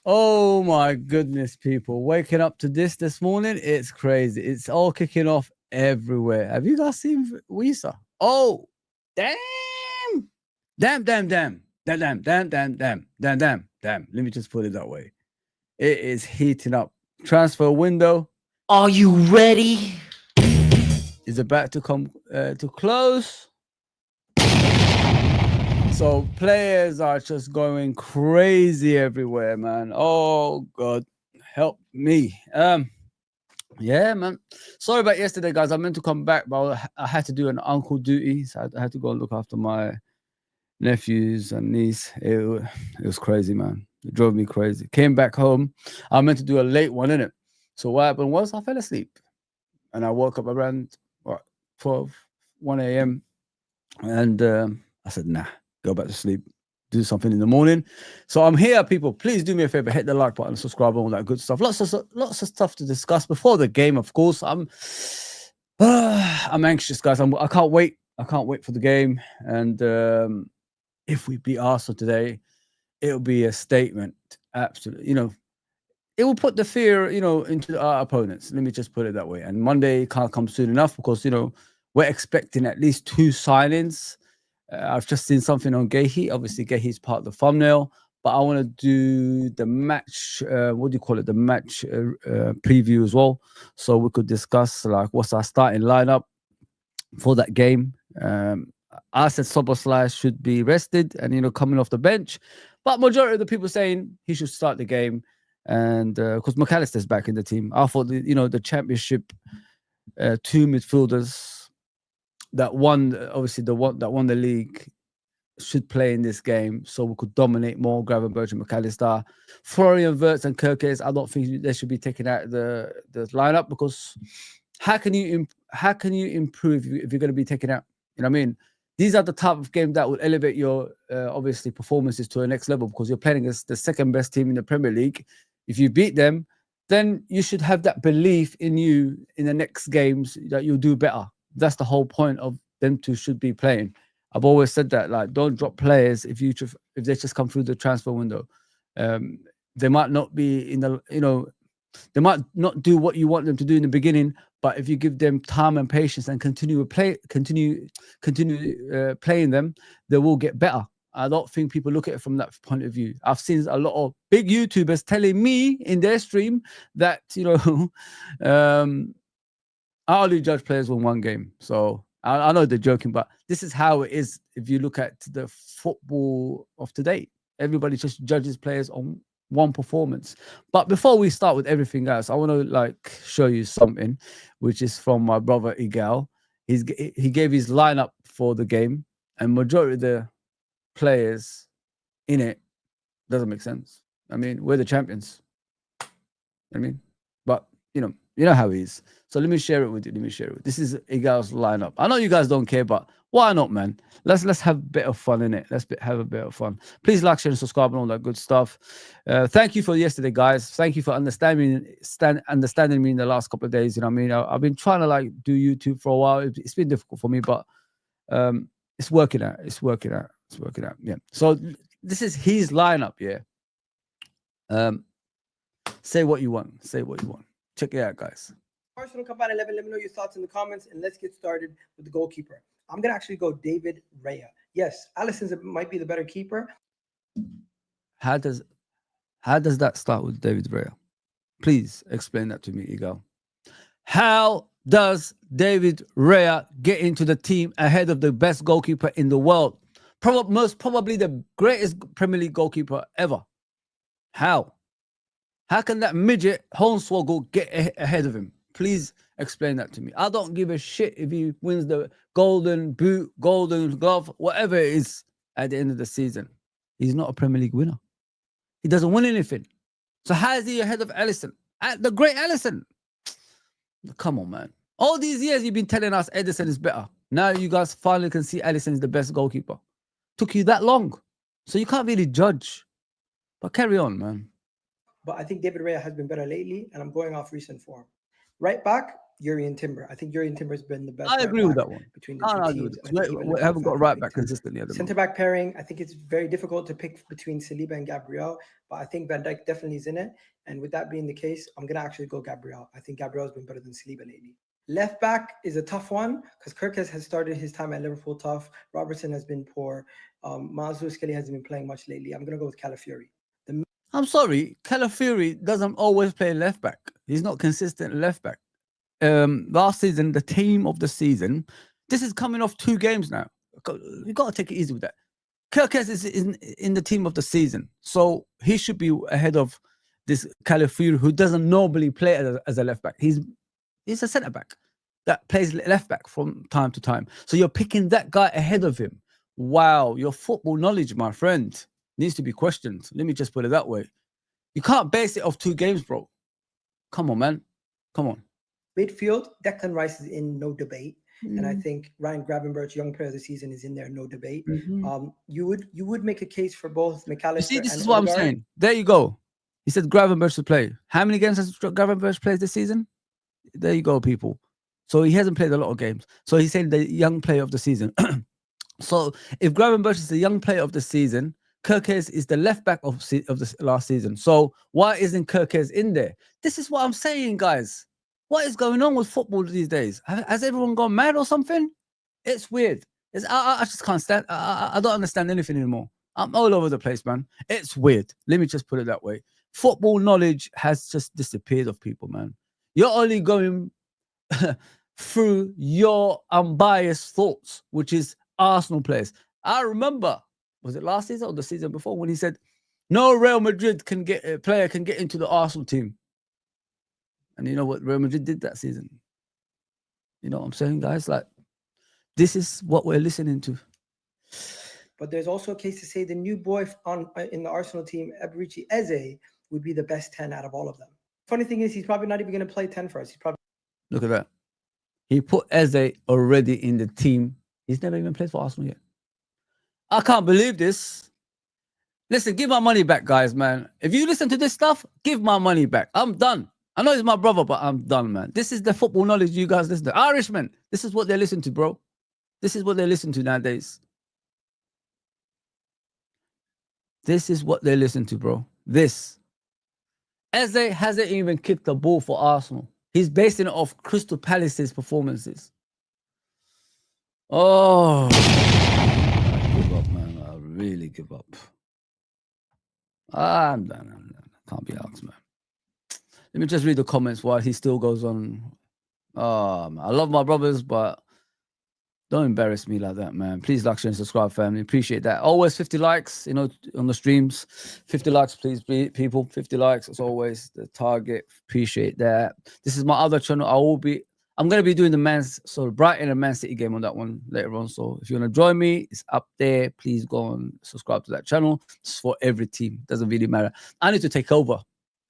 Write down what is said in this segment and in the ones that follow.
Oh my goodness, people. Waking up to this morning, it's crazy. It's all kicking off everywhere. Have you guys seen Wissa? Oh, damn. Damn, damn, damn. Damn, damn, damn, damn, damn, damn, damn, damn. Let me just put it that way. It is heating up. Transfer window. Are you ready? Is about to come to close. So players are just going crazy everywhere, man. Oh God, help me. Yeah, man. Sorry about yesterday, guys. I meant to come back, but I had to do an uncle duty, so I had to go and look after my nephews and niece. It was crazy, man. It drove me crazy. Came back home. I meant to do a late one, innit? So what happened was I fell asleep, and I woke up around 12, 1 a.m. and I said, nah, go back to sleep, do something in the morning. So I'm here, people. Please do me a favor, hit the like button, subscribe, all that good stuff. Lots of stuff to discuss before the game, of course. I'm anxious, guys. I can't wait. I can't wait for the game. And if we beat Arsenal today, it'll be a statement. Absolutely, it will put the fear, into our opponents. Let me just put it that way. And Monday can't come soon enough because we're expecting at least 2 signings. I've just seen something on Guihe. Obviously, Guihe's part of the thumbnail, but I want to do the match. What do you call it? The match preview as well, so we could discuss like what's our starting lineup for that game. I said Szoboszlai should be rested and coming off the bench, but majority of the people saying he should start the game, and because McAllister's back in the team. I thought the championship 2 midfielders that won, obviously the one that won the league, should play in this game so we could dominate more. Gravenberch and McAllister, Florian Wirtz and Kirkes, I don't think they should be taken out of the lineup, because how can you improve if you're going to be taken out? You know what I mean? These are the type of games that will elevate your obviously performances to a next level, because you're playing against the second best team in the Premier League. If you beat them, then you should have that belief in you in the next games that you'll do better. That's the whole point of them two should be playing. I've always said that, like, don't drop players if they just come through the transfer window. They might not be in the, they might not do what you want them to do in the beginning, but if you give them time and patience and continue playing them, they will get better. I don't think people look at it from that point of view. I've seen a lot of big YouTubers telling me in their stream that I only judge players on one game. So I know they're joking, but this is how it is. If you look at the football of today, everybody just judges players on one performance. But before we start with everything else, I want to show you something, which is from my brother Igal. He gave his lineup for the game, and majority of the players in it doesn't make sense. I mean, we're the champions. But you know how he is. So let me share it with you. This is Igal's lineup. I know you guys don't care, but why not, man? Let's have a bit of fun in it. Have a bit of fun. Please like, share, and subscribe and all that good stuff. Thank you for yesterday, guys. Thank you for understanding me in the last couple of days. I've been trying to do YouTube for a while. It's been difficult for me, but it's working out. Yeah. So this is his lineup. Yeah. Say what you want. Check it out, guys. Arsenal Cup 11. Let me know your thoughts in the comments, and let's get started with the goalkeeper. I'm gonna actually go David Raya. Yes, Alisson's might be the better keeper. How does that start with David Raya? Please explain that to me, Igal. How does David Raya get into the team ahead of the best goalkeeper in the world? Most probably the greatest Premier League goalkeeper ever. How? How can that midget Hornswoggle get ahead of him? Please explain that to me. I don't give a shit if he wins the golden boot, golden glove, whatever it is at the end of the season. He's not a Premier League winner. He doesn't win anything. So how is he ahead of Alisson? The great Alisson. Come on, man. All these years you've been telling us Ederson is better. Now you guys finally can see Alisson is the best goalkeeper. Took you that long. So you can't really judge. But carry on, man. But I think David Raya has been better lately, and I'm going off recent form. Right back, Yuri and Timber. I think Yuri and Timber has been the best. I agree with back that one. between the I two agree with teams. that. I think even We the haven't got fans right think back Timber. consistently at the Centre moment. back pairing, I think it's very difficult to pick between Saliba and Gabriel, but I think Van Dijk definitely is in it. And with that being the case, I'm going to actually go Gabriel. I think Gabriel has been better than Saliba lately. Left back is a tough one because Kirkes has started his time at Liverpool tough. Robertson has been poor. Mazou Skelly hasn't been playing much lately. I'm going to go with Calafiori. I'm sorry, Calafiori doesn't always play left back. He's not consistent left back. Last season, the team of the season. This is coming off 2 games now. You got to take it easy with that. Kirkes is in the team of the season, so he should be ahead of this Calafiori, who doesn't normally play as a left back. He's a centre back that plays left back from time to time. So you're picking that guy ahead of him. Wow, your football knowledge, my friend, needs to be questioned. Let me just put it that way. You can't base it off 2 games, bro. Come on, man. Come on. Midfield, Declan Rice is in, no debate. And I think Ryan Gravenberch, young player of the season, is in there, no debate. You would make a case for both McAllister. You see, this and is what Odegaard. I'm saying. There you go. He said Gravenberch to play. How many games has Gravenberch played this season? There you go, people. So he hasn't played a lot of games. So he's saying the young player of the season. So if Gravenberch is the young player of the season, Kirkes is the left back of the last season. So why isn't Kirkes in there? This is what I'm saying, guys. What is going on with football these days? Has everyone gone mad or something? It's weird. I just can't stand. I don't understand anything anymore. I'm all over the place, man. It's weird. Let me just put it that way. Football knowledge has just disappeared of people, man. You're only going through your unbiased thoughts, which is Arsenal players. I remember, was it last season or the season before, when he said no Real Madrid player can get into the Arsenal team. And you know what Real Madrid did that season? You know what I'm saying, guys? Like, this is what we're listening to. But there's also a case to say the new boy in the Arsenal team, Eberici Eze, would be the best 10 out of all of them. Funny thing is, he's probably not even going to play 10 for us. He's probably... Look at that. He put Eze already in the team. He's never even played for Arsenal yet. I can't believe this. Listen, give my money back, guys, man. If you listen to this stuff, give my money back. I'm done. I know he's my brother, but I'm done, man. This is the football knowledge you guys listen to. Irishmen, this is what they listen to, bro. This is what they listen to nowadays. This is what they listen to, bro. This. Eze hasn't even kicked the ball for Arsenal. He's basing it off Crystal Palace's performances. Oh, I give up, man. I really give up. I'm done. Can't be asked, man. Let me just read the comments while he still goes on. Oh, man. I love my brothers, but don't embarrass me like that, man. Please like, share, and subscribe, family. Appreciate that. Always 50 likes, you know, on the streams. 50 likes, please, people. 50 likes, as always, the target. Appreciate that. This is my other channel. I'm going to be doing the Brighton and Man City game on that one later on. So if you want to join me, it's up there. Please go and subscribe to that channel. It's for every team. Doesn't really matter. I need to take over,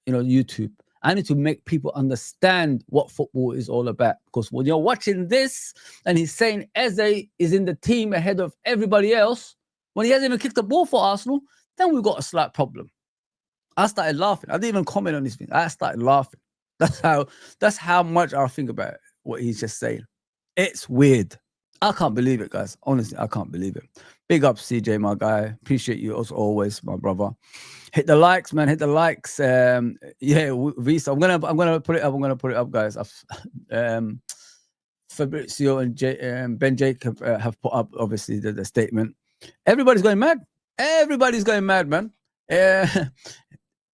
YouTube. I need to make people understand what football is all about. Because when you're watching this and he's saying Eze is in the team ahead of everybody else, when he hasn't even kicked the ball for Arsenal, then we've got a slight problem. I started laughing. I didn't even comment on this thing. I started laughing. That's how much I think about what he's just saying. It's weird. I can't believe it, guys. Honestly, I can't believe it. Big up, CJ, my guy. Appreciate you as always, my brother. Hit the likes, man. Hit the likes. Yeah, Wissa. I'm gonna put it up. I'm gonna put it up, guys. Fabrizio and Ben Jacob have put up obviously the statement. Everybody's going mad. Everybody's going mad, man.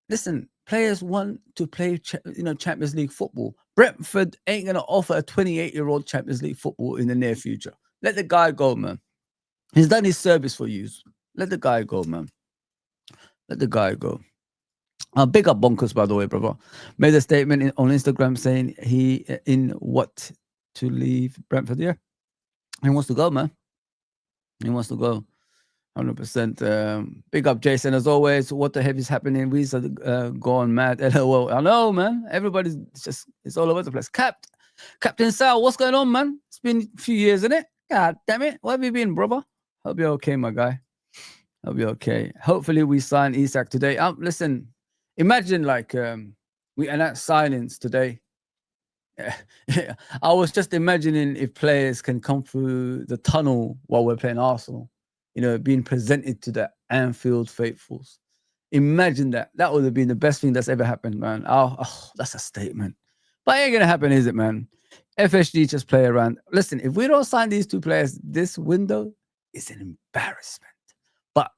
Listen, players want to play, Champions League football. Brentford ain't gonna offer a 28-year-old Champions League football in the near future. Let the guy go, man. He's done his service for you. Let the guy go, man. Let the guy go. Big up Bonkers, by the way, brother. Made a statement on Instagram saying he to leave Brentford. Yeah, he wants to go, man. He wants to go. 100%. Big up Jason as always. What the heck is happening? We are gone mad. LOL. I know, man. Everybody's it's all over the place. Captain Sal, what's going on, man? It's been a few years, isn't it? God damn it. Where have you been, brother? Hope you're okay, my guy. Hope you're okay. Hopefully we sign Isak today. Listen, imagine we announce signings today I was just imagining if players can come through the tunnel while we're playing Arsenal, being presented to the Anfield faithfuls. Imagine that. That would have been the best thing that's ever happened, man. Oh, that's a statement. But it ain't going to happen, is it, man? FSG just play around. Listen, if we don't sign these two players this window, it's an embarrassment. But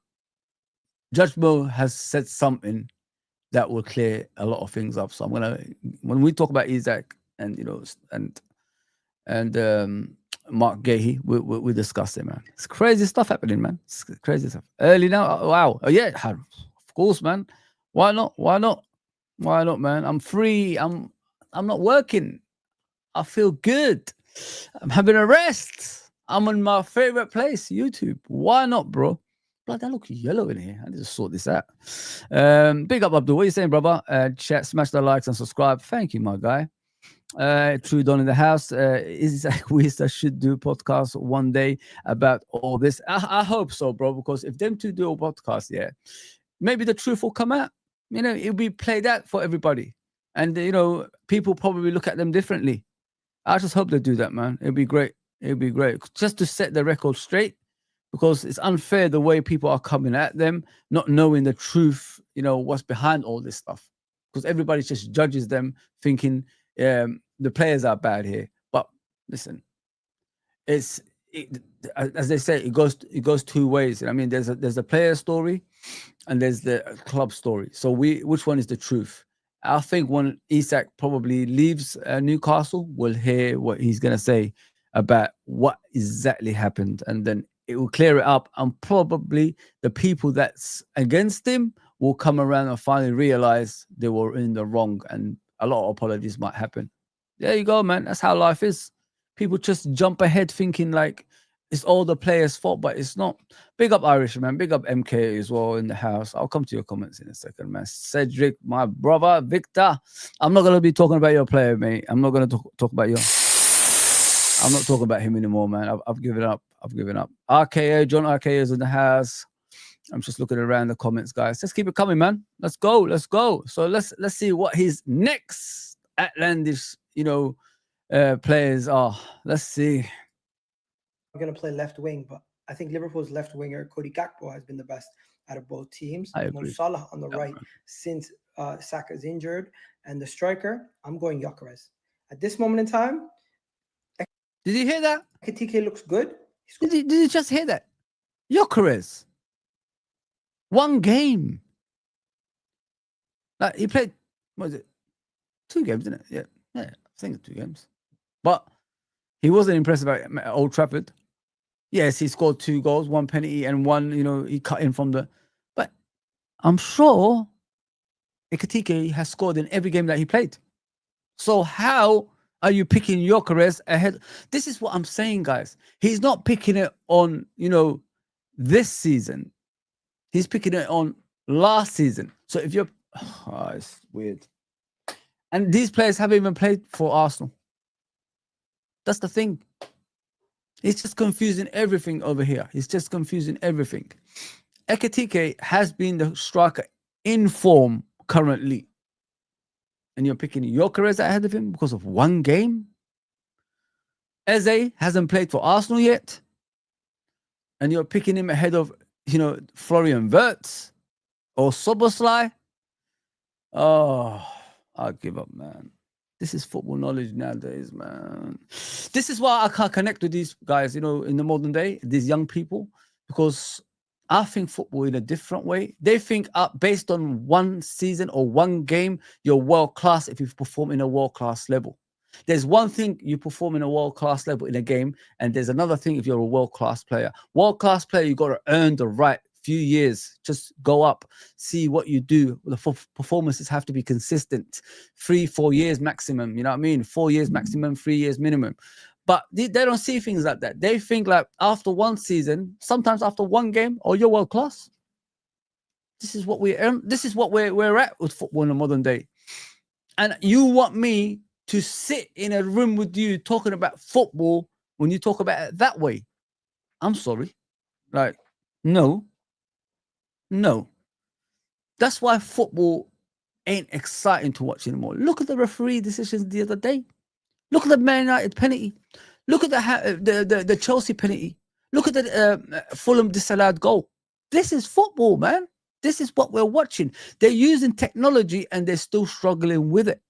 Judge Mo has said something that will clear a lot of things up. So when we talk about Isak and Marc Guihe, we discuss it, man. It's crazy stuff happening, man. It's crazy stuff. Early now, wow. Oh yeah, of course, man. Why not, man? I'm free. I'm not working. I feel good. I'm having a rest. I'm in my favorite place, YouTube. Why not, bro? Blood, that looks yellow in here. I need to sort this out. Big up, Abdul. What are you saying, brother? Chat, smash the likes and subscribe. Thank you, my guy. True Don in the house. Isak Wissa should do podcast one day about all this. I hope so, bro, because if them two do a podcast, yeah, maybe the truth will come out. It'll be played out for everybody. And, people probably look at them differently. I just hope they do that, man. It'd be great. It'd be great. Just to set the record straight, because it's unfair the way people are coming at them, not knowing the truth, what's behind all this stuff. Because everybody just judges them thinking the players are bad here. But listen, as they say, it goes two ways. I mean, there's a player story and there's the club story. So which one is the truth? I think when Isak probably leaves Newcastle, we'll hear what he's going to say about what exactly happened. And then it will clear it up. And probably the people that's against him will come around and finally realize they were in the wrong. And a lot of apologies might happen. There you go, man. That's how life is. People just jump ahead thinking like it's all the players' fault, but it's not. Big up Irish, man. Big up MK as well in the house. I'll come to your comments in a second, man. Cedric, my brother, Victor. I'm not going to be talking about your player, mate. I'm not going to talk about I'm not talking about him anymore, man. I've given up. RKA, John RKA is in the house. I'm just looking around the comments, guys. Let's keep it coming, man. Let's go. So let's see what his next outlandish, players are. Let's see. I'm going to play left wing, but I think Liverpool's left winger, Cody Gakpo, has been the best out of both teams. Mo Salah on the right since Saka's injured. And the striker, I'm going Gyökeres. At this moment in time, did you hear that? Ekitike looks good. Did you just hear that? Gyökeres. One game. Like he played, what was it? 2 games, didn't it? Yeah, I think it's 2 games. But he wasn't impressive at Old Trafford. Yes, he scored 2 goals, 1 penalty, and 1, he cut in from the. But I'm sure Ekitike has scored in every game that he played. So how are you picking Gyökeres ahead? This is what I'm saying, guys. He's not picking it on, this season. He's picking it on last season. So if you're, it's weird. And these players haven't even played for Arsenal. That's the thing. He's just confusing everything over here. He's just confusing everything. Ekitike has been the striker in form currently. And you're picking Gyökeres ahead of him because of 1 game? Eze hasn't played for Arsenal yet. And you're picking him ahead of, Florian Wirtz or Szoboszlai. Oh, I'll give up, man. This is football knowledge nowadays, man. This is why I can't connect with these guys, in the modern day, these young people, because I think football in a different way. They think based on 1 season or 1 game, you're world class if you perform in a world class level. There's one thing you perform in a world class level in a game, and there's another thing if you're a world class player. World class player, you got to earn the right. Few years, just go up, see what you do. The performances have to be consistent. 3-4 years maximum, you know what I mean? 4 years maximum, 3 years minimum. But they don't see things like that. They think like after 1 season, sometimes after 1 game, you're world class. This is what we earn. This is what we're at with football in the modern day. And you want me to sit in a room with you talking about football when you talk about it that way? I'm sorry. Like, no. That's why football ain't exciting to watch anymore. Look at the referee decisions the other day. Look at the Man United penalty. Look at the Chelsea penalty. Look at the Fulham disallowed goal. This is football, man. This is what we're watching. They're using technology and they're still struggling with it.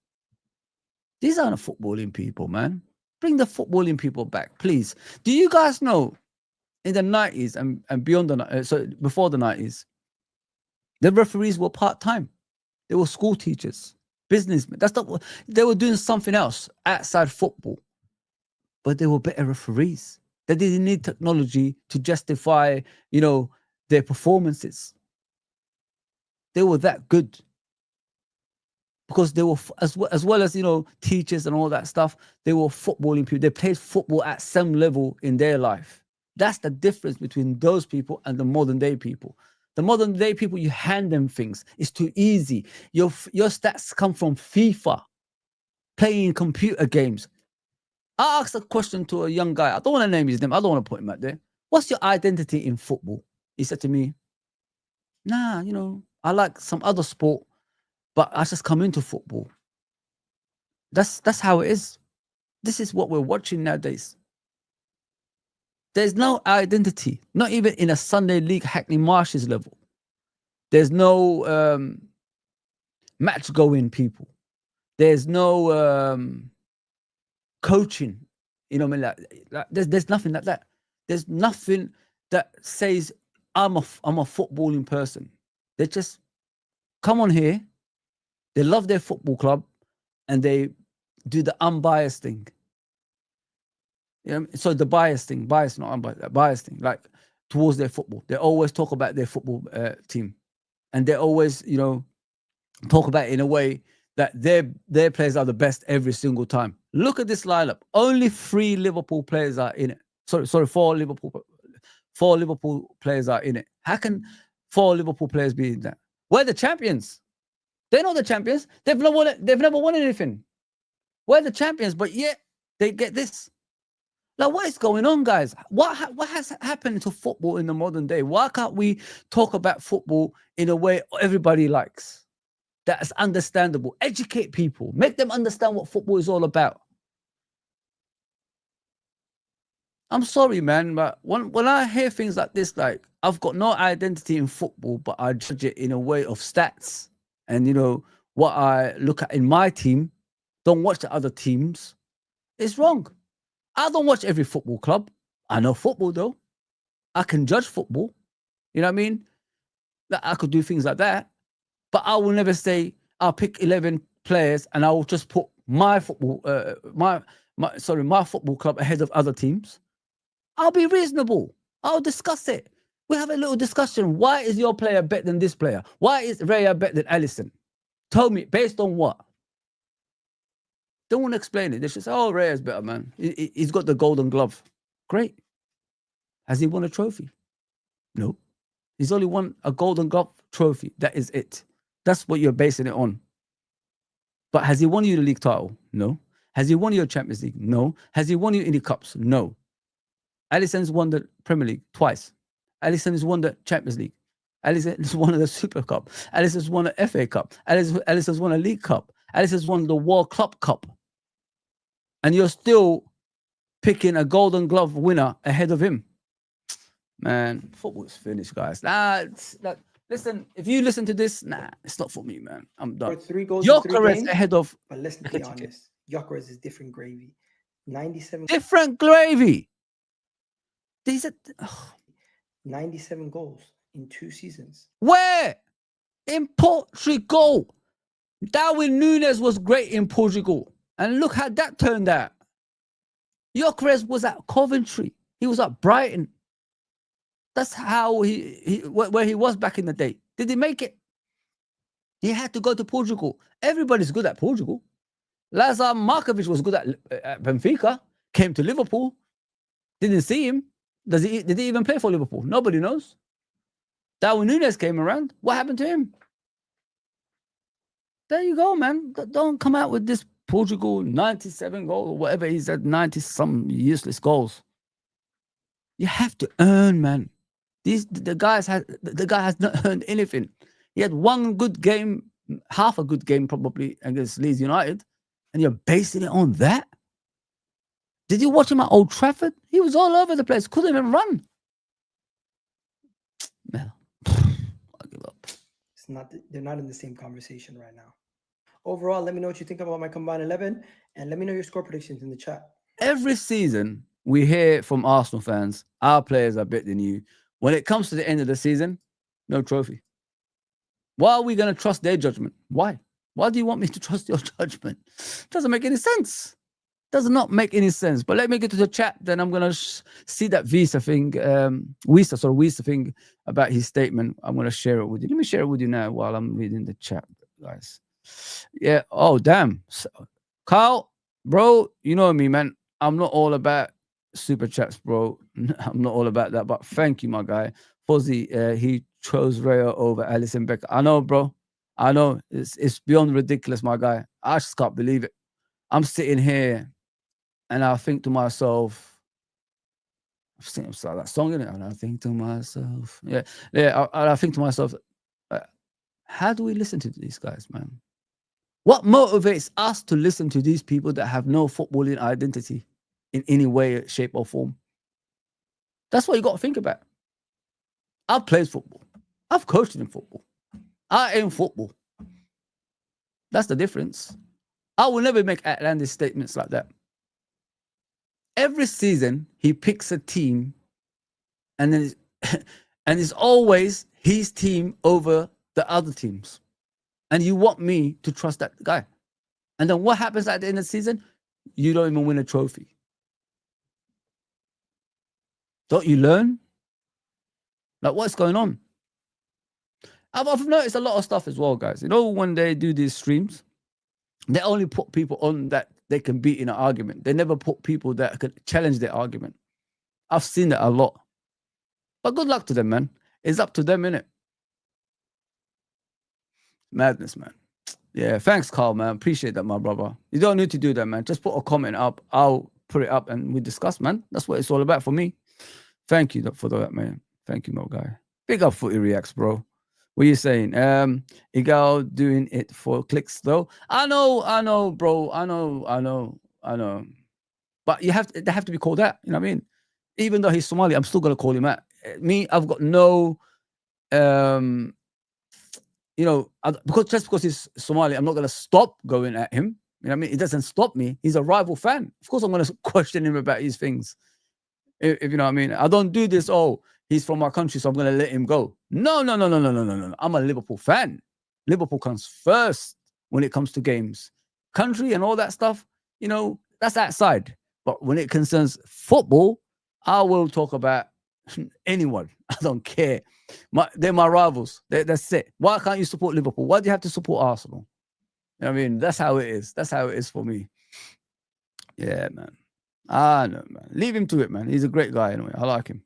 These aren't footballing people, man. Bring the footballing people back, please. Do you guys know in the 90s and beyond before the 90s, the referees were part-time. They were school teachers, businessmen. They were doing something else outside football. But they were better referees. They didn't need technology to justify, their performances. They were that good. Because they were, as well as, teachers and all that stuff, they were footballing people. They played football at some level in their life. That's the difference between those people and the modern day people. The modern day people, you hand them things. It's too easy. Your stats come from FIFA, playing computer games. I asked a question to a young guy. I don't want to name his name. I don't want to put him out there. What's your identity in football? He said to me, nah, I like some other sport, but I just come into football. That's how it is. This is what we're watching nowadays. There's no identity, not even in a Sunday League Hackney Marshes level. There's no match going people. There's no coaching. There's nothing like that. There's nothing that says I'm a footballing person. They just come on here. They love their football club, and they do the unbiased thing. So the biased thing, not unbiased, biased thing, like towards their football. They always talk about their football team, and they always, talk about it in a way that their players are the best every single time. Look at this lineup. Only 3 Liverpool players are in it. Sorry, 4 Liverpool players are in it. How can 4 Liverpool players be in that? We're the champions. They're not the champions. They've never won anything. We're the champions, but yet they get this. Like, what is going on, guys? What has happened to football in the modern day? Why can't we talk about football in a way everybody likes? That is understandable. Educate people. Make them understand what football is all about. I'm sorry, man, but when I hear things like this, like, I've got no identity in football, but I judge it in a way of stats. And, what I look at in my team, don't watch the other teams, it's wrong. I don't watch every football club. I know football, though. I can judge football. You know what I mean? I could do things like that. But I will never say I'll pick 11 players and I will just put my football, my football club ahead of other teams. I'll be reasonable. I'll discuss it. We'll have a little discussion. Why is your player better than this player? Why is Raya better than Alisson? Tell me, based on what? Don't want to explain it. They should say, oh, Raya's better, man. He's got the golden glove. Great. Has he won a trophy? No. He's only won a golden glove trophy. That is it. That's what you're basing it on. But has he won you the league title? No. Has he won you a Champions League? No. Has he won you any cups? No. Alisson's won the Premier League twice. Alisson has won the Champions League. Alisson has won the Super Cup. Alisson has won the FA Cup. Alisson has won a League Cup. Alisson has won the World Club Cup. And you're still picking a golden glove winner ahead of him. Man, football's finished, guys. Listen, if you listen to this, it's not for me, man. I'm done. 3 goals Gyökeres ahead of... But let's be honest. Gyökeres is different gravy. 97... Different gravy. These are... 97 goals in 2 seasons. Where? In Portugal. Darwin Núñez was great in Portugal. And look how that turned out. Gyökeres was at Coventry. He was at Brighton. That's how where he was back in the day. Did he make it? He had to go to Portugal. Everybody's good at Portugal. Lazar Markovic was good at Benfica. Came to Liverpool. Didn't see him. Did he even play for Liverpool? Nobody knows. Darwin Núñez came around. What happened to him? There you go, man. Don't come out with this Portugal 97 goals or whatever he said, 90 some useless goals. You have to earn, man. The guy has not earned anything. He had one good game, half a good game probably against Leeds United, and you're basing it on that. Did you watch him at Old Trafford? He was all over the place. Couldn't even run. No. I give up. It's not. They're not in the same conversation right now. Overall, let me know what you think about my combined 11, and let me know your score predictions in the chat. Every season, we hear from Arsenal fans, our players are better than you. When it comes to the end of the season, no trophy. Why are we going to trust their judgment? Why? Why do you want me to trust your judgment? Doesn't make any sense. Does not make any sense. But let me get to the chat. Then I'm going to see that Wissa thing about his statement. I'm going to share it with you. Let me share it with you now while I'm reading the chat, guys. Yeah. Oh, damn. So, Carl, bro, you know me, man. I'm not all about super chats, bro. I'm not all about that. But thank you, my guy. Fozzy, he chose Raya over Alisson Becker. I know, bro. I know. It's beyond ridiculous, my guy. I just can't believe it. I'm sitting here and I think to myself, I've seen that song in it, and I think to myself, I think to myself, how do we listen to these guys, man? What motivates us to listen to these people that have no footballing identity in any way, shape, or form? That's what you got to think about. I've played football. I've coached in football. I am football. That's the difference. I will never make outlandish statements like that. Every season, he picks a team, and then and it's always his team over the other teams. And you want me to trust that guy. And then what happens at the end of the season? You don't even win a trophy. Don't you learn? Like, what's going on? I've noticed a lot of stuff as well, guys. You know, when they do these streams, they only put people on that they can beat in an argument. They never put people that could challenge their argument. I've seen that a lot. But good luck to them, man. It's up to them, innit? Madness, man. Yeah, thanks, Carl, man. Appreciate that, my brother. You don't need to do that, man. Just put a comment up. I'll put it up and we discuss, man. That's what it's all about for me. Thank you for that, man. Thank you, my guy. Big up Footy Reacts, bro. What are you saying? Igal doing it for clicks, though. I know, bro. I know. But they have to be called out. You know what I mean? Even though he's Somali, I'm still gonna call him out. Me, I've got no, because he's Somali, I'm not gonna stop going at him. You know what I mean? It doesn't stop me. He's a rival fan. Of course, I'm gonna question him about his things. If you know what I mean. I don't do this. Oh, he's from my country, so I'm gonna let him go. No. I'm a Liverpool fan. Liverpool comes first when it comes to games. Country and all that stuff, that's outside. But when it concerns football, I will talk about anyone. I don't care. They're my rivals. That's it. Why can't you support Liverpool? Why do you have to support Arsenal? You know what I mean? That's how it is. That's how it is for me. Yeah, man. I know, man. Leave him to it, man. He's a great guy anyway. I like him.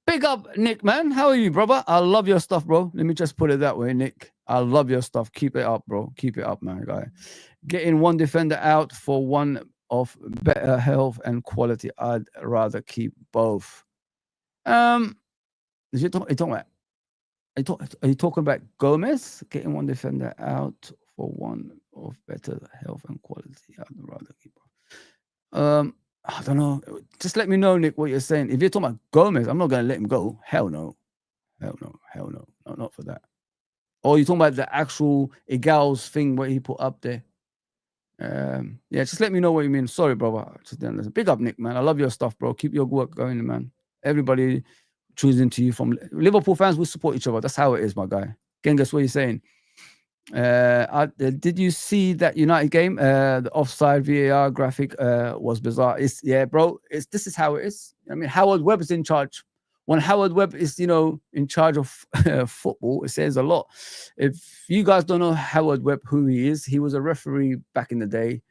Big up, Nick, man. How are you, brother? I love your stuff, bro. Let me just put it that way, Nick. I love your stuff. Keep it up, bro. Keep it up, man, guy. Getting one defender out for one of better health and quality. I'd rather keep both. Are you talking about Gomez? Getting one defender out for one of better health and quality. I'd rather keep both. I don't know. Just let me know, Nick, what you're saying. If you're talking about Gomez, I'm not going to let him go. Hell no. No, not for that. Or you're talking about the actual Igal's thing where he put up there. Yeah, just let me know what you mean. Sorry, brother. Just didn't listen. Big up, Nick, man. I love your stuff, bro. Keep your work going, man. Everybody choosing to you from Liverpool fans will support each other. That's how it is, my guy. Genghis, what are you saying? Did you see that United game? The offside VAR graphic was bizarre. Bro. This is how it is. I mean, Howard Webb is in charge. When Howard Webb is, in charge of football, it says a lot. If you guys don't know Howard Webb, who he is, he was a referee back in the day,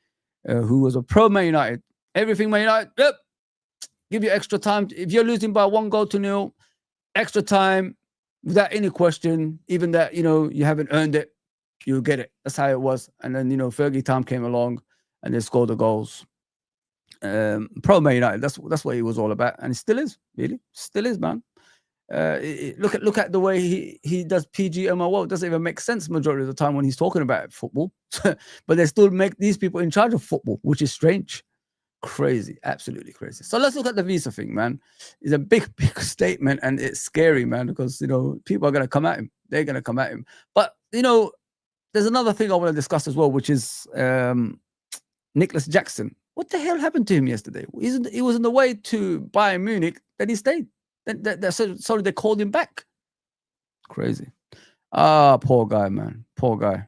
who was a pro Man United. Everything Man United, yep. Give you extra time. If you're losing by 1-0, extra time, without any question, even that, you haven't earned it, you'll get it. That's how it was. And then, Fergie time came along and they scored the goals. Pro Man United, that's what he was all about. And it still is, really. Still is, man. Look at the way he does PGMOL. It doesn't even make sense majority of the time when he's talking about football. But they still make these people in charge of football, which is strange. Crazy, absolutely crazy. So let's look at the visa thing, man. It's a big, big statement, and it's scary, man, because people are gonna come at him. They're gonna come at him. But there's another thing I want to discuss as well, which is Nicholas Jackson. What the hell happened to him yesterday? He was on the way to Bayern Munich, then he stayed. Sorry, they called him back. Crazy. Poor guy, man. Poor guy.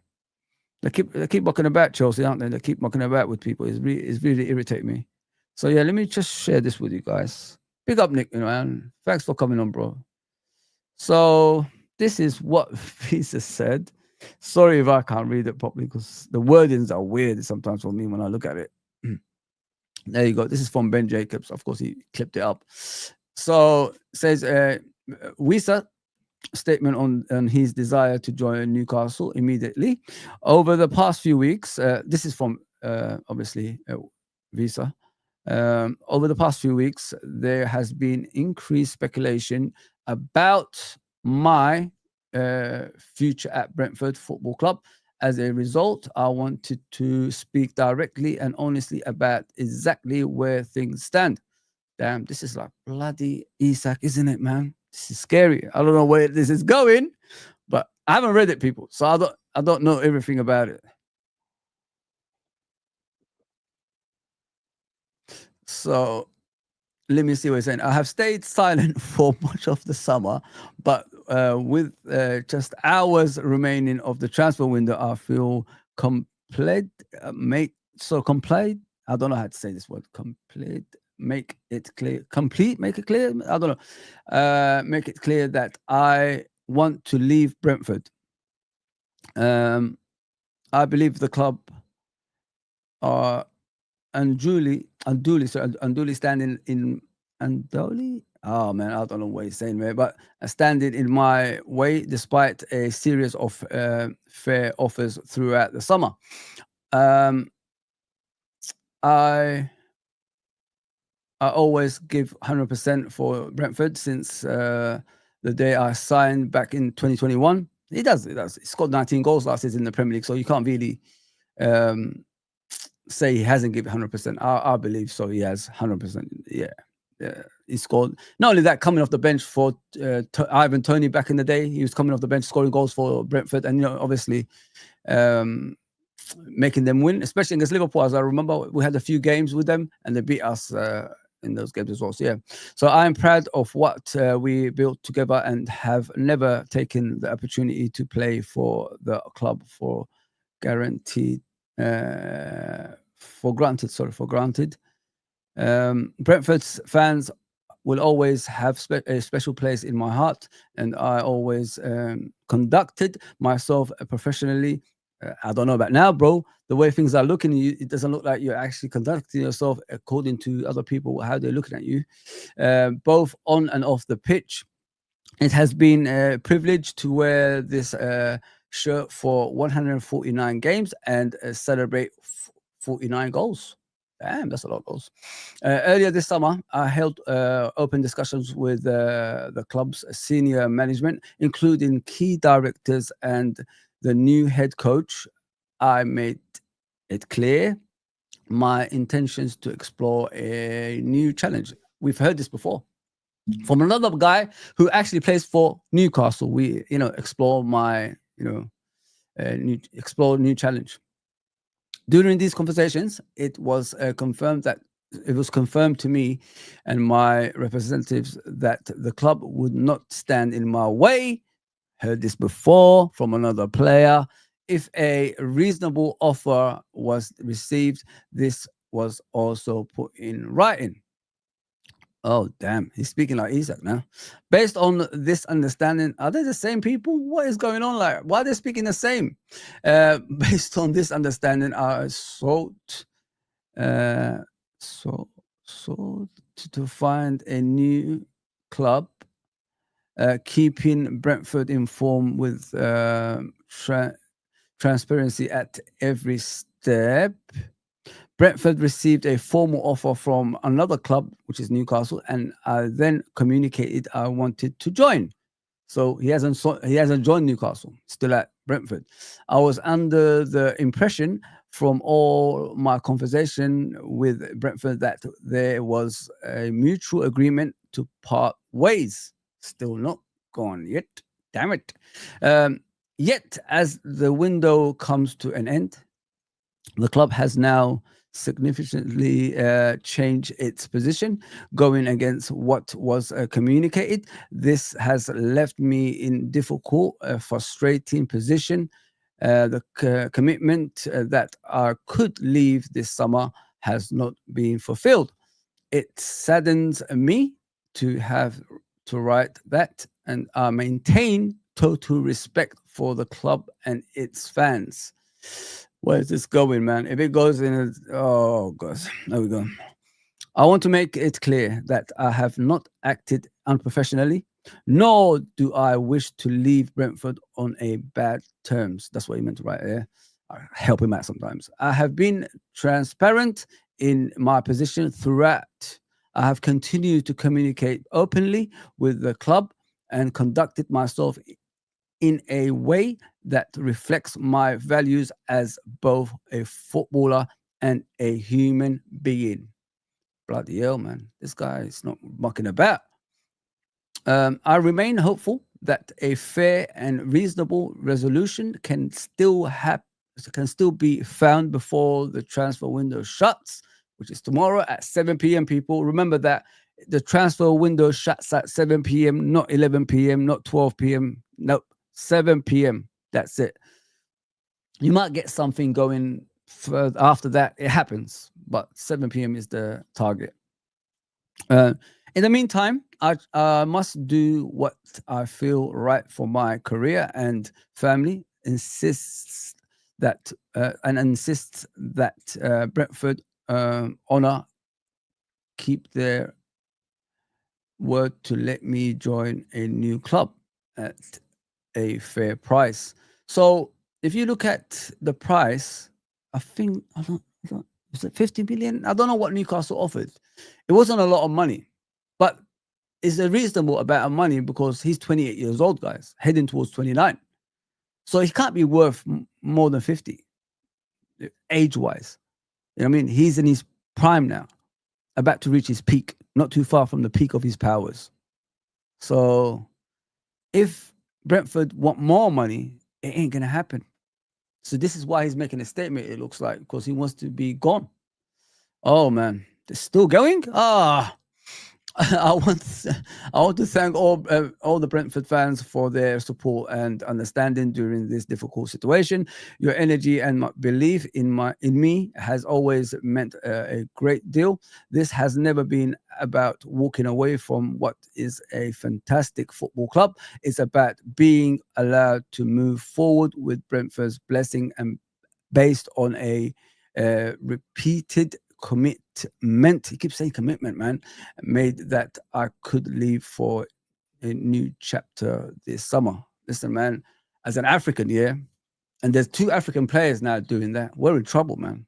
They keep mucking about, Chelsea, aren't they? They keep mucking about with people. It's really irritating me. So yeah, let me just share this with you guys. Big up, Nick, man. Thanks for coming on, bro. So this is what Wissa said. Sorry if I can't read it properly because the wordings are weird sometimes for me when I look at it. There you go. This is from Ben Jacobs. Of course, he clipped it up. So it says Wissa statement on his desire to join Newcastle immediately. Over the past few weeks, this is from obviously Wissa. Over the past few weeks, there has been increased speculation about my future at Brentford Football Club. As a result, I wanted to speak directly and honestly about exactly where things stand. Damn, this is like bloody Isak, isn't it, man? This is scary. I don't know where this is going, but I haven't read it, people, so I don't know everything about it. So let me see what he's saying. I have stayed silent for much of the summer, but with just hours remaining of the transfer window, I feel complete. Complete. I don't know how to say this word. Complete. Make it clear. Complete. Make it clear. I don't know. Make it clear that I want to leave Brentford. I believe the club are unduly standing in unduly. Oh man, I don't know what he's saying, man, but standing in my way despite a series of fair offers throughout the summer. I always give 100% for Brentford since the day I signed back in 2021. He does. He scored 19 goals last season in the Premier League, so you can't really say he hasn't given 100%. I believe so. He has 100%. Yeah. He scored. Not only that, coming off the bench for Ivan Toney back in the day, he was coming off the bench scoring goals for Brentford, and obviously making them win, especially against Liverpool. As I remember, we had a few games with them, and they beat us in those games as well. So yeah, so I am proud of what we built together, and have never taken the opportunity to play for the club for granted. Brentford's fans will always have a special place in my heart, and I always conducted myself professionally. I don't know about now, bro. The way things are looking at you, it doesn't look like you're actually conducting yourself according to other people, how they're looking at you, both on and off the pitch. It has been a privilege to wear this shirt for 149 games and celebrate 49 goals. Damn, that's a lot of goals. Earlier this summer, I held open discussions with the club's senior management, including key directors and the new head coach. I made it clear my intentions to explore a new challenge. We've heard this before from another guy who actually plays for Newcastle. We, explore my, explore new challenge. During these conversations, it was confirmed to me and my representatives that the club would not stand in my way. Heard this before from another player. If a reasonable offer was received, this was also put in writing. Oh, damn. He's speaking like Isak now. Based on this understanding, are they the same people? What is going on? Like, why are they speaking the same? Based on this understanding, I sought to find a new club, keeping Brentford informed with transparency at every step. Brentford received a formal offer from another club, which is Newcastle, and I then communicated I wanted to join. So he hasn't joined Newcastle, still at Brentford. I was under the impression from all my conversation with Brentford that there was a mutual agreement to part ways. Still not gone yet. Damn it. Yet, as the window comes to an end, the club has now significantly changed its position, going against what was communicated. This has left me in difficult, frustrating position. The commitment that I could leave this summer has not been fulfilled. It saddens me to have to write that, and I maintain total respect for the club and its fans. Where is this going, man? If it goes in, oh gosh, there we go. I want to make it clear that I have not acted unprofessionally, nor do I wish to leave Brentford on a bad terms. That's what he meant to write there. I help him out sometimes. I have been transparent in my position throughout. I have continued to communicate openly with the club and conducted myself in a way that reflects my values as both a footballer and a human being. Bloody hell, man. This guy is not mucking about. I remain hopeful that a fair and reasonable resolution can still be found before the transfer window shuts, which is tomorrow at 7 p.m. People remember that the transfer window shuts at 7 p.m., not 11 p.m., not 12 p.m. Nope, 7 p.m. That's it. You might get something going after that. It happens, but 7 p.m. is the target. In the meantime, I must do what I feel right for my career and family. Insists that Brentford honor keep their word to let me join a new club at a fair price. So if you look at the price, I think was it 50 million? I don't know what Newcastle offered. It wasn't a lot of money, but it's a reasonable amount of money because he's 28 years old, guys, heading towards 29. So he can't be worth more than 50, age-wise. You know what I mean? He's in his prime now, about to reach his peak, not too far from the peak of his powers. So if Brentford want more money, it ain't going to happen. So this is why he's making a statement, it looks like, because he wants to be gone. Oh, man. They're still going? I want to thank all the Brentford fans for their support and understanding during this difficult situation. Your energy and my belief in me has always meant a great deal. This has never been about walking away from what is a fantastic football club. It's about being allowed to move forward with Brentford's blessing and based on a repeated commitment. He keeps saying commitment, man. Made that I could leave for a new chapter this summer. Listen, man, as an African, yeah, and there's 2 African players now doing that. We're in trouble, man.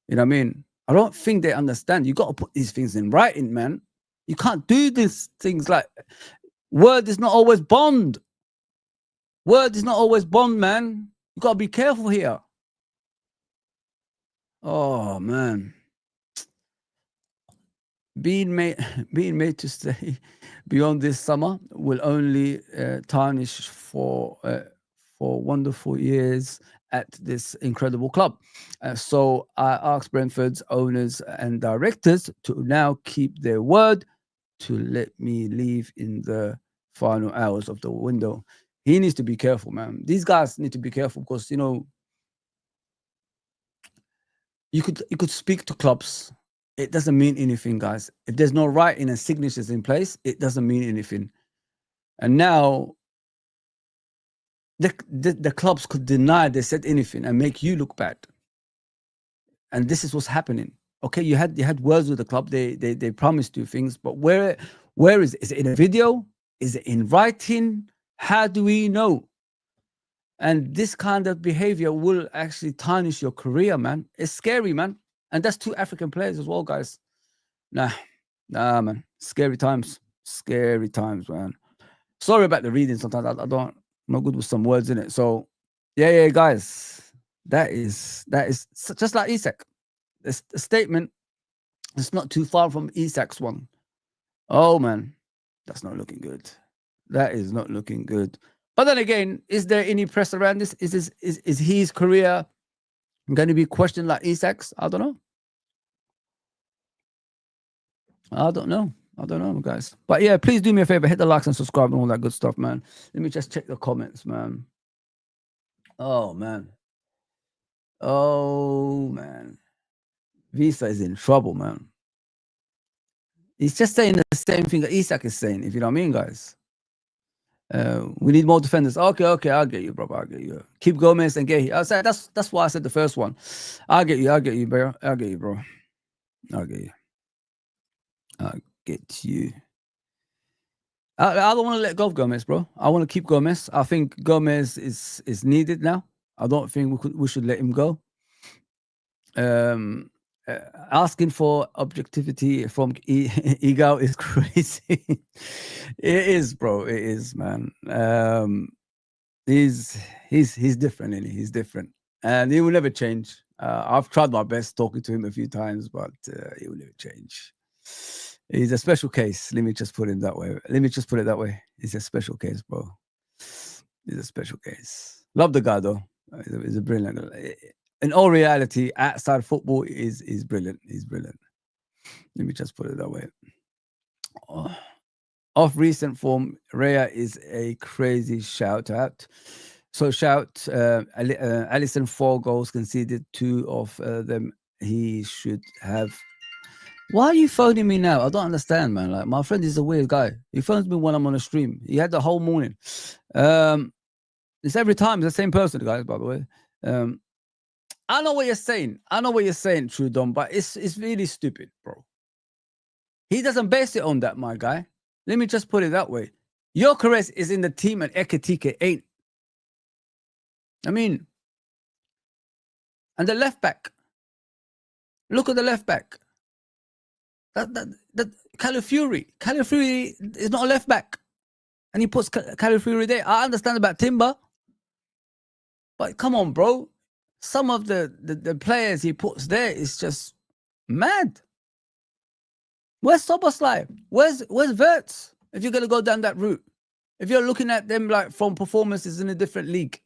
You know what I mean? I don't think they understand. You got to put these things in writing, man. You can't do these things like word is not always bond. Word is not always bond, man. You got to be careful here. Oh, man. Being made to stay beyond this summer will only tarnish for wonderful years at this incredible club. So I ask Brentford's owners and directors to now keep their word to let me leave in the final hours of the window. He needs to be careful, man. These guys need to be careful because, you know, you could speak to clubs. It doesn't mean anything, guys. If there's no writing and signatures in place, it doesn't mean anything. And now the clubs could deny they said anything and make you look bad. And this is what's happening. Okay, you had words with the club. They promised you things, but where is it? Is it in a video? Is it in writing? How do we know? And this kind of behavior will actually tarnish your career, man. It's scary, man. And that's 2 African players as well, guys. Nah, man. Scary times, man. Sorry about the reading. Sometimes I'm not good with some words in it. So, yeah, guys. That is just like Isak. It's a statement. It's not too far from Isak's one. Oh man, that's not looking good. That is not looking good. But then again, is there any press around this? Is his career going to be questioned like Isak's? I don't know. I don't know, guys. But yeah, please do me a favor, hit the likes and subscribe and all that good stuff, man. Let me just check the comments, man. Oh man. Wissa is in trouble, man. He's just saying the same thing that Isak is saying, if you know what I mean, guys. We need more defenders. Okay, I'll get you, bro. I'll get you. Keep Gomez and Guihe. I said that's why I said the first one. I'll get you, bro. I'll get you, bro. I'll get you. I don't want to let go of Gomez, bro. I want to keep Gomez. I think Gomez is needed now. I don't think we should let him go. Asking for objectivity from Ego is crazy. It is, bro. It is, man. He's different, isn't he? He's different, and he will never change. I've tried my best talking to him a few times, but he will never change. He's a special case. Let me just put it that way. He's a special case, bro. He's a special case. Love the guy though. He's a brilliant. In all reality, outside football, is brilliant. He's brilliant. Let me just put it that way. Off recent form, Raya is a crazy shout out. So shout, Allison 4 goals conceded, 2 of them he should have. Why are you phoning me now? I don't understand, man. Like, my friend is a weird guy. He phones me when I'm on a stream. He had the whole morning. It's every time. It's the same person, guys, by the way. I know what you're saying. True Dom, but it's really stupid, bro. He doesn't base it on that, my guy. Let me just put it that way. Gyökeres is in the team and Ekitike ain't. I mean, and the left back. Look at the left back. That Calafiori is not a left back, and he puts Calafiori there. I understand about Timber, but come on, bro. Some of the players he puts there is just mad. Where's Soboslai? Where's Wirtz? If you're gonna go down that route, if you're looking at them like from performances in a different league,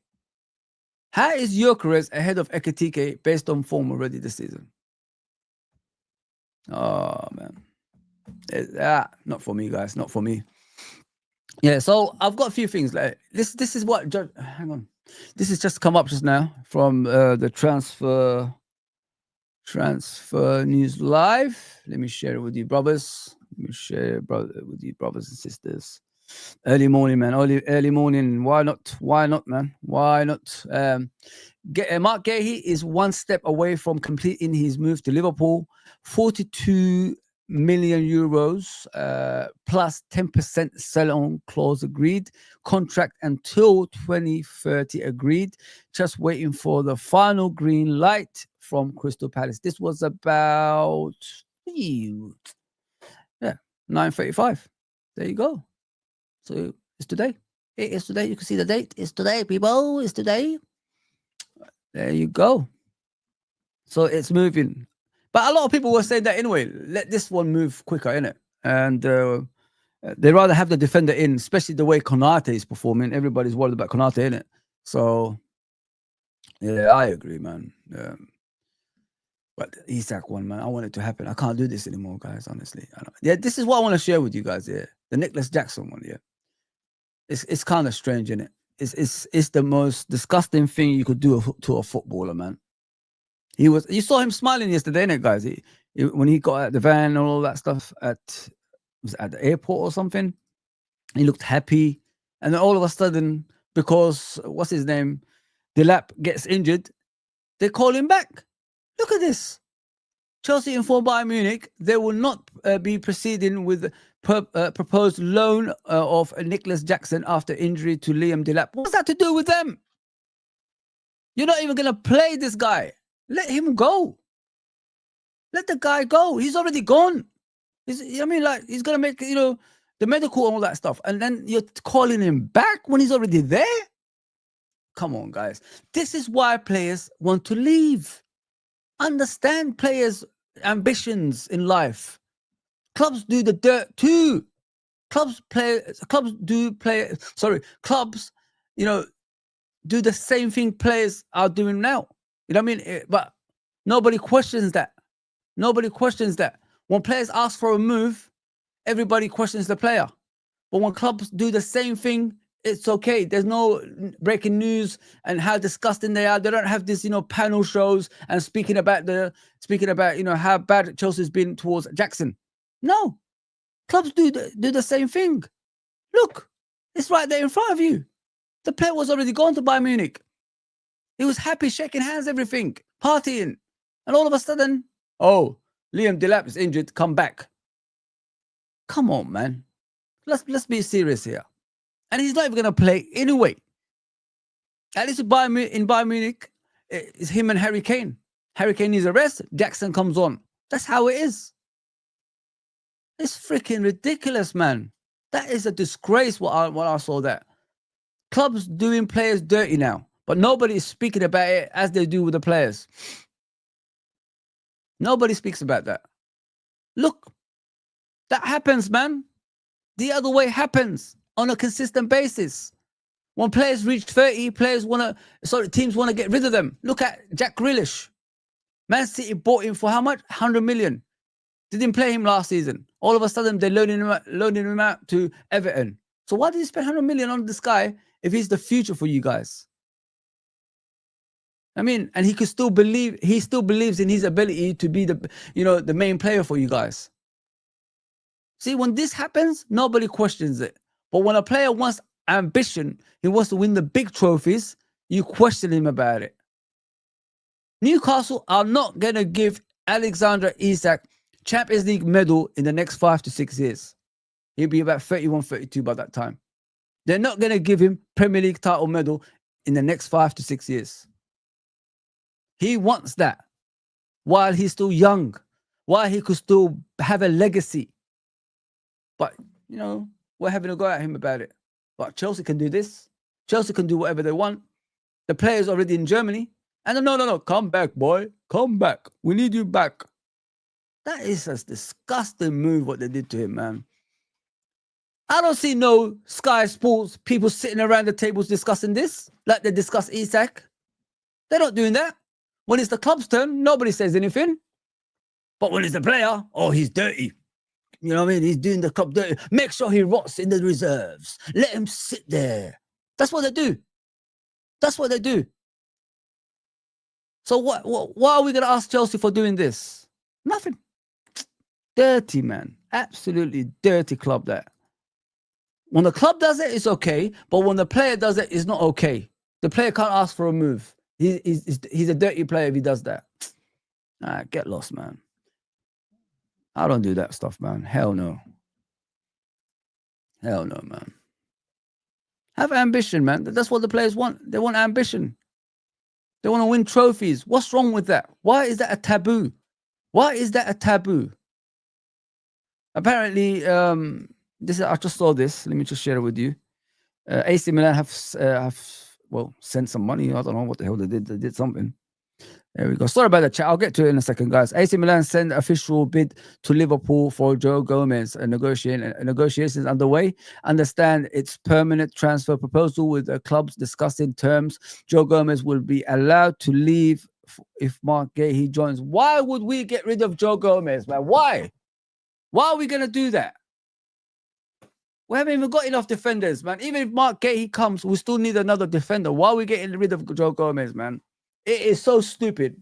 how is Gyökeres ahead of Ekitike based on form already this season? Oh man, not for me, guys. Not for me. Yeah, so I've got a few things like this. This is what. Hang on, this has just come up just now from the transfer news live. Let me share it with you, brothers. Let me share it with you, brothers and sisters. Early morning, man. Early morning. Why not? Why not, man? Why not? Marc Guihe is one step away from completing his move to Liverpool. 42 million euros plus 10% sell-on clause agreed. Contract until 2030 agreed. Just waiting for the final green light from Crystal Palace. This was about 9:35. There you go. So it's today. It is today. You can see the date. It's today, people. It's today. There you go. So it's moving. But a lot of people were saying that anyway. Let this one move quicker, innit? And they rather have the defender in, especially the way Konate is performing. Everybody's worried about Konate, innit? So, yeah, I agree, man. But the Isak one, man, I want it to happen. I can't do this anymore, guys, honestly. Yeah, this is what I want to share with you guys here. The Nicholas Jackson one, yeah. It's kind of strange, innit? It's the most disgusting thing you could do to a footballer, man. You saw him smiling yesterday, innit, guys? When he got out the van and all that stuff at the airport or something, he looked happy. And then all of a sudden, because what's his name, Delap gets injured, they call him back. Look at this. Chelsea informed Bayern Munich they will not be proceeding with proposed loan of Nicholas Jackson after injury to Liam Delap. What's that to do with them? You're not even going to play this guy. Let him go. Let the guy go. He's already gone. He's going to make, the medical and all that stuff. And then you're calling him back when he's already there? Come on, guys. This is why players want to leave. Understand players' ambitions in life. Clubs do the dirt too. Clubs, you know, do the same thing players are doing now. You know what I mean? But nobody questions that. Nobody questions that. When players ask for a move, everybody questions the player. But when clubs do the same thing, it's okay. There's no breaking news and how disgusting they are. They don't have this, panel shows and speaking about how bad Chelsea's been towards Jackson. No, clubs do the same thing. Look, it's right there in front of you. The player was already gone to Bayern Munich. He was happy, shaking hands, everything, partying, and all of a sudden, oh, Liam Delap is injured. Come back. Come on, man. Let's be serious here. And he's not even going to play anyway. At least in Bayern Munich, it's him and Harry Kane. Harry Kane needs a rest. Jackson comes on. That's how it is. It's freaking ridiculous, man. That is a disgrace what I saw that. Clubs doing players dirty now. But nobody is speaking about it as they do with the players. Nobody speaks about that. Look, that happens, man. The other way happens on a consistent basis. When players reach 30, teams want to get rid of them. Look at Jack Grealish. Man City bought him for how much? 100 million. Didn't play him last season. All of a sudden, they're loaning him out to Everton. So why did he spend 100 million on this guy if he's the future for you guys? I mean, and he still believes in his ability to be the main player for you guys. See, when this happens, nobody questions it. But when a player wants ambition, he wants to win the big trophies, you question him about it. Newcastle are not going to give Alexander Isak Champions League medal in the next 5 to 6 years. He'll be about 31, 32 by that time. They're not going to give him Premier League title medal in the next 5 to 6 years. He wants that while he's still young, while he could still have a legacy. But, we're having a go at him about it. But Chelsea can do this. Chelsea can do whatever they want. The player's already in Germany. And no, come back, boy. Come back. We need you back. That is a disgusting move what they did to him, man. I don't see no Sky Sports people sitting around the tables discussing this like they discuss Isak. They're not doing that. When it's the club's turn, nobody says anything. But when it's the player, oh, he's dirty. You know what I mean? He's doing the club dirty. Make sure he rots in the reserves. Let him sit there. That's what they do. That's what they do. So why are we going to ask Chelsea for doing this? Nothing. Dirty, man. Absolutely dirty club that. When the club does it, it's okay. But when the player does it, it's not okay. The player can't ask for a move. He's a dirty player if he does that. Get lost, man. I don't do that stuff, man. Hell no. Hell no, man. Have ambition, man. That's what the players want. They want ambition. They want to win trophies. What's wrong with that? Why is that a taboo? Why is that a taboo? Apparently, I just saw this. Let me just share it with you. AC Milan have sent some money. I don't know what the hell they did. They did something. There we go. Sorry about the chat. I'll get to it in a second, guys. AC Milan sent official bid to Liverpool for Joe Gomez. Negotiations underway. Understand its permanent transfer proposal with the clubs discussing terms. Joe Gomez will be allowed to leave if Marc Guihe joins. Why would we get rid of Joe Gomez, man? Why? Why are we going to do that? We haven't even got enough defenders, man. Even if Marc Guihe comes, we still need another defender. Why are we getting rid of Joe Gomez, man? It is so stupid.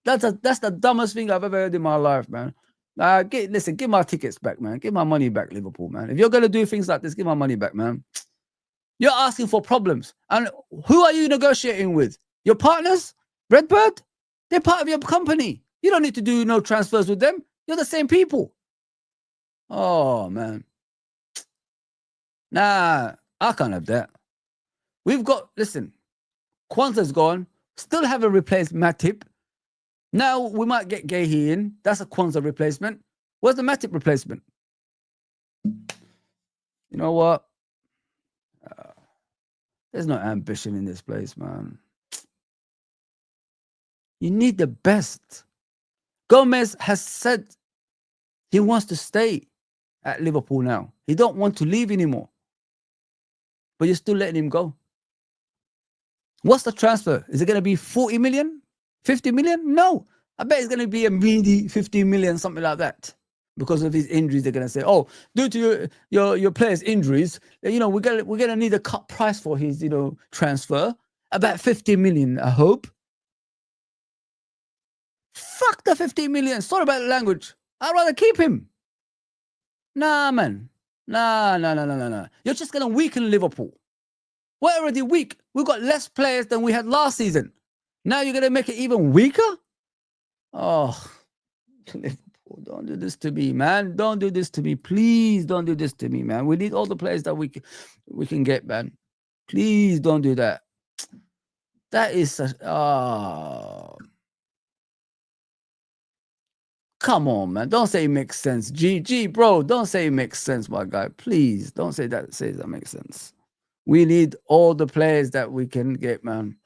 That's the dumbest thing I've ever heard in my life, man. Listen, give my tickets back, man. Give my money back, Liverpool, man. If you're going to do things like this, give my money back, man. You're asking for problems. And who are you negotiating with? Your partners? Redbird? They're part of your company. You don't need to do no transfers with them. You're the same people. Oh, man. Nah, I can't have that. Listen, Kwanzaa's gone. Still haven't replaced Matip. Now we might get Guihe in. That's a Kwanzaa replacement. Where's the Matip replacement? You know what? There's no ambition in this place, man. You need the best. Gomez has said he wants to stay at Liverpool now. He don't want to leave anymore. But you're still letting him go. What's the transfer? Is it going to be 40 million? 50 million? No. I bet it's going to be a meaty 50 million, something like that. Because of his injuries, they're going to say, oh, due to your player's injuries, we're going to need a cut price for his, transfer. About 50 million, I hope. Fuck the 50 million. Sorry about the language. I'd rather keep him. Nah, man. Nah. You're just going to weaken Liverpool. We're already weak. We've got less players than we had last season. Now you're going to make it even weaker? Oh, Liverpool, don't do this to me, man. Don't do this to me. Please don't do this to me, man. We need all the players that we can get, man. Please don't do that. That is such... Come on, man. Don't say it makes sense. GG, bro. Don't say it makes sense, my guy. Please don't say that. Say that makes sense. We need all the players that we can get, man.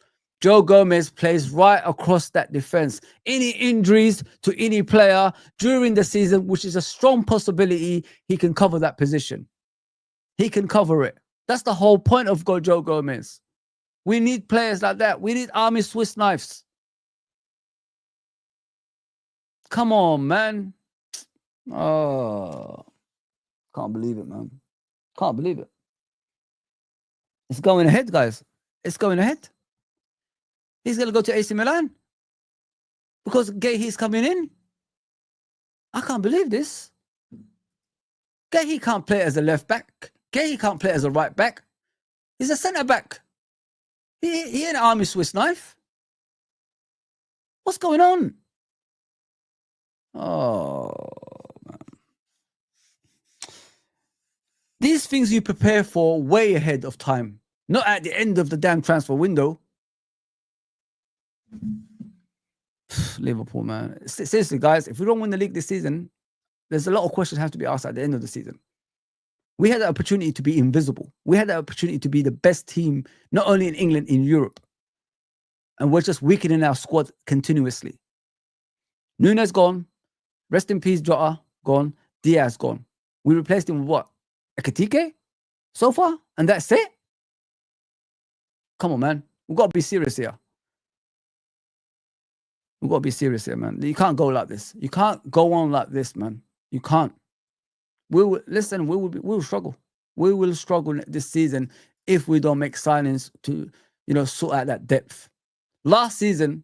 Joe Gomez plays right across that defense. Any injuries to any player during the season, which is a strong possibility, he can cover that position. He can cover it. That's the whole point of Joe Gomez. We need players like that. We need army Swiss knives. Come on, man. Oh, can't believe it, man. Can't believe it. It's going ahead, guys. It's going ahead. He's going to go to AC Milan because Guihe's coming in. I can't believe this. Guihe can't play as a left back. Guihe can't play as a right back. He's a centre back. He ain't an army Swiss knife. What's going on? Oh, man. These things you prepare for way ahead of time, not at the end of the damn transfer window. Liverpool, man. Seriously, guys, if we don't win the league this season, there's a lot of questions have to be asked at the end of the season. We had the opportunity to be invisible. We had the opportunity to be the best team, not only in England, in Europe. And we're just weakening our squad continuously. Nunes gone. Rest in peace, Jota gone. Diaz gone. We replaced him with what? Ekitike? So far? And that's it? Come on, man. We've got to be serious here. We've got to be serious here, man. You can't go like this. You can't go on like this, man. You can't. We will struggle. We will struggle this season if we don't make signings to, sort out that depth. Last season,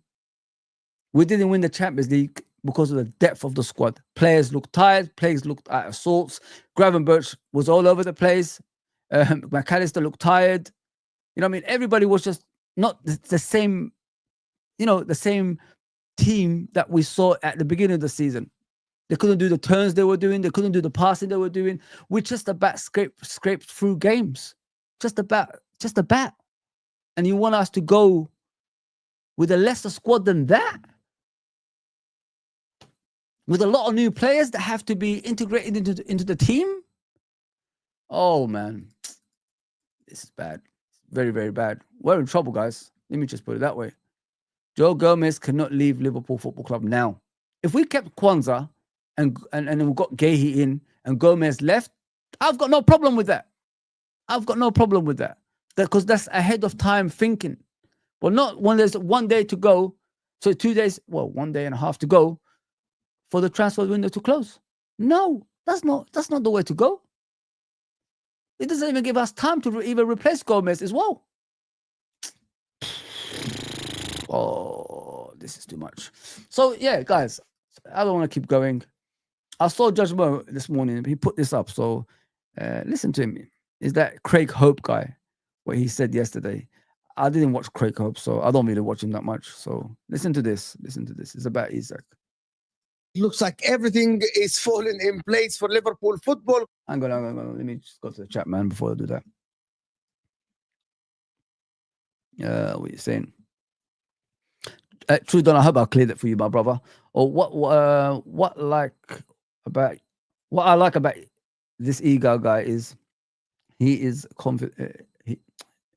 we didn't win the Champions League because of the depth of the squad. Players looked tired. Players looked out of sorts. Gravenberch was all over the place. McAllister looked tired. Everybody was just not the same, the same team that we saw at the beginning of the season. They couldn't do the turns they were doing. They couldn't do the passing they were doing. We just about scraped through games. Just about. And you want us to go with a lesser squad than that? With a lot of new players that have to be integrated into the team? Oh, man. This is bad. Very, very bad. We're in trouble, guys. Let me just put it that way. Joe Gomez cannot leave Liverpool Football Club now. If we kept Kwanzaa and we got Guihe in and Gomez left, I've got no problem with that. Because that's ahead of time thinking. But not when there's 1 day to go. So 2 days, 1 day and a half to go for the transfer window to close. No, that's not the way to go. It doesn't even give us time to even replace Gomez as well. Oh, this is too much. So, yeah, guys, I don't want to keep going. I saw Judge Mo this morning. He put this up. So, listen to him. Is that Craig Hope guy, what he said yesterday? I didn't watch Craig Hope, so I don't really watch him that much. So, listen to this. It's about Isak. Looks like everything is falling in place for Liverpool football. Hang on. Let me just go to the chat, man, before I do that. What are you saying? True, Don, I hope I cleared it for you, my brother. Or what I like about this ego guy is he is confident.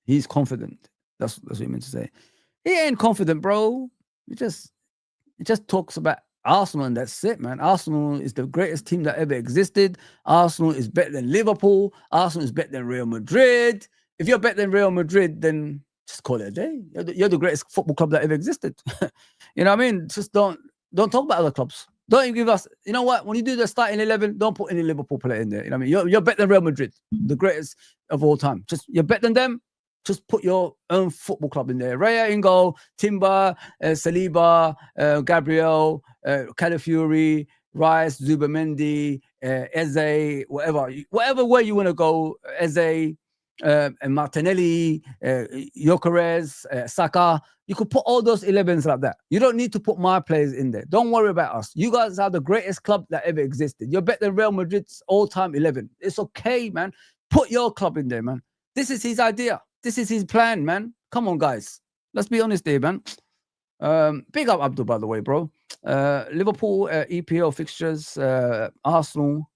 He's confident. That's what he meant to say. He ain't confident, bro. He just talks about Arsenal and that's it, man. Arsenal is the greatest team that ever existed. Arsenal is better than Liverpool. Arsenal is better than Real Madrid. If you're better than Real Madrid, then just call it a day. You're the greatest football club that ever existed. You know what I mean? Just don't talk about other clubs. Don't even give us, you know what? When you do the starting 11, don't put any Liverpool player in there. You know what I mean? You're better than Real Madrid, the greatest of all time. Just you're better than them. Just put your own football club in there. Raya in goal, Timber, Saliba, Gabriel, Calafiori, Rice, Zubamendi, Eze, whatever way you want to go, Eze, and Martinelli, Gyökeres, Saka. You could put all those 11s like that. You don't need to put my players in there. Don't worry about us. You guys are the greatest club that ever existed. You're better than Real Madrid's all-time 11. It's okay, man. Put your club in there, man. This is his idea. This is his plan, man. Come on, guys. Let's be honest here, man. Big up Abdul, by the way, bro. Liverpool EPL fixtures, Arsenal,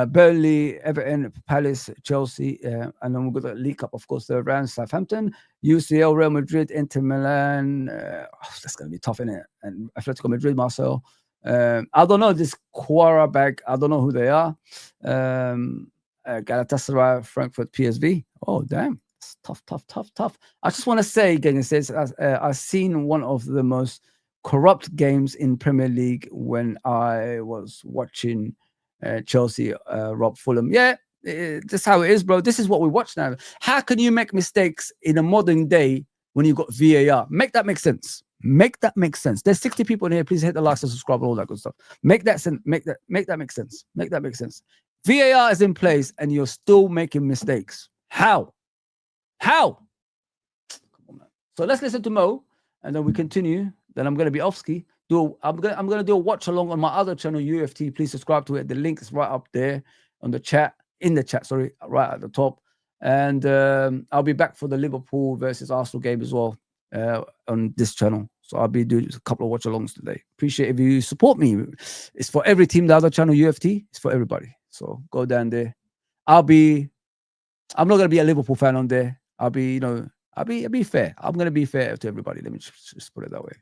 Burnley, Everton, Palace, Chelsea, and then we've got the League Cup, of course, the round Southampton, UCL, Real Madrid, Inter Milan. That's going to be tough, isn't it? And Atletico Madrid, Marcel. I don't know this Quara bag. I don't know who they are. Galatasaray, Frankfurt, PSV. Oh, damn. It's tough. I just want to say, again, it says, I've seen one of the most corrupt games in Premier League when I was watching Chelsea, Rob Fulham. Yeah, that's how it is, bro. This is what we watch now. How can you make mistakes in a modern day when you've got VAR? Make that make sense. Make that make sense. There's 60 people in here. Please hit the like and subscribe and all that good stuff. Make that sense. Make that make sense. Make that make sense. VAR is in place and you're still making mistakes. How? Come on, man. So let's listen to Mo and then we continue. Then I'm going to be off ski. I'm gonna do a watch along on my other channel, UFT. Please subscribe to it. The link is right up there on the chat, sorry, right at the top. And I'll be back for the Liverpool versus Arsenal game as well on this channel. So I'll be doing a couple of watch alongs today. Appreciate if you support me. It's for every team. The other channel, UFT, it's for everybody. So go down there. I'm not gonna be a Liverpool fan on there. I'll be fair. I'm gonna be fair to everybody. Let me just put it that way.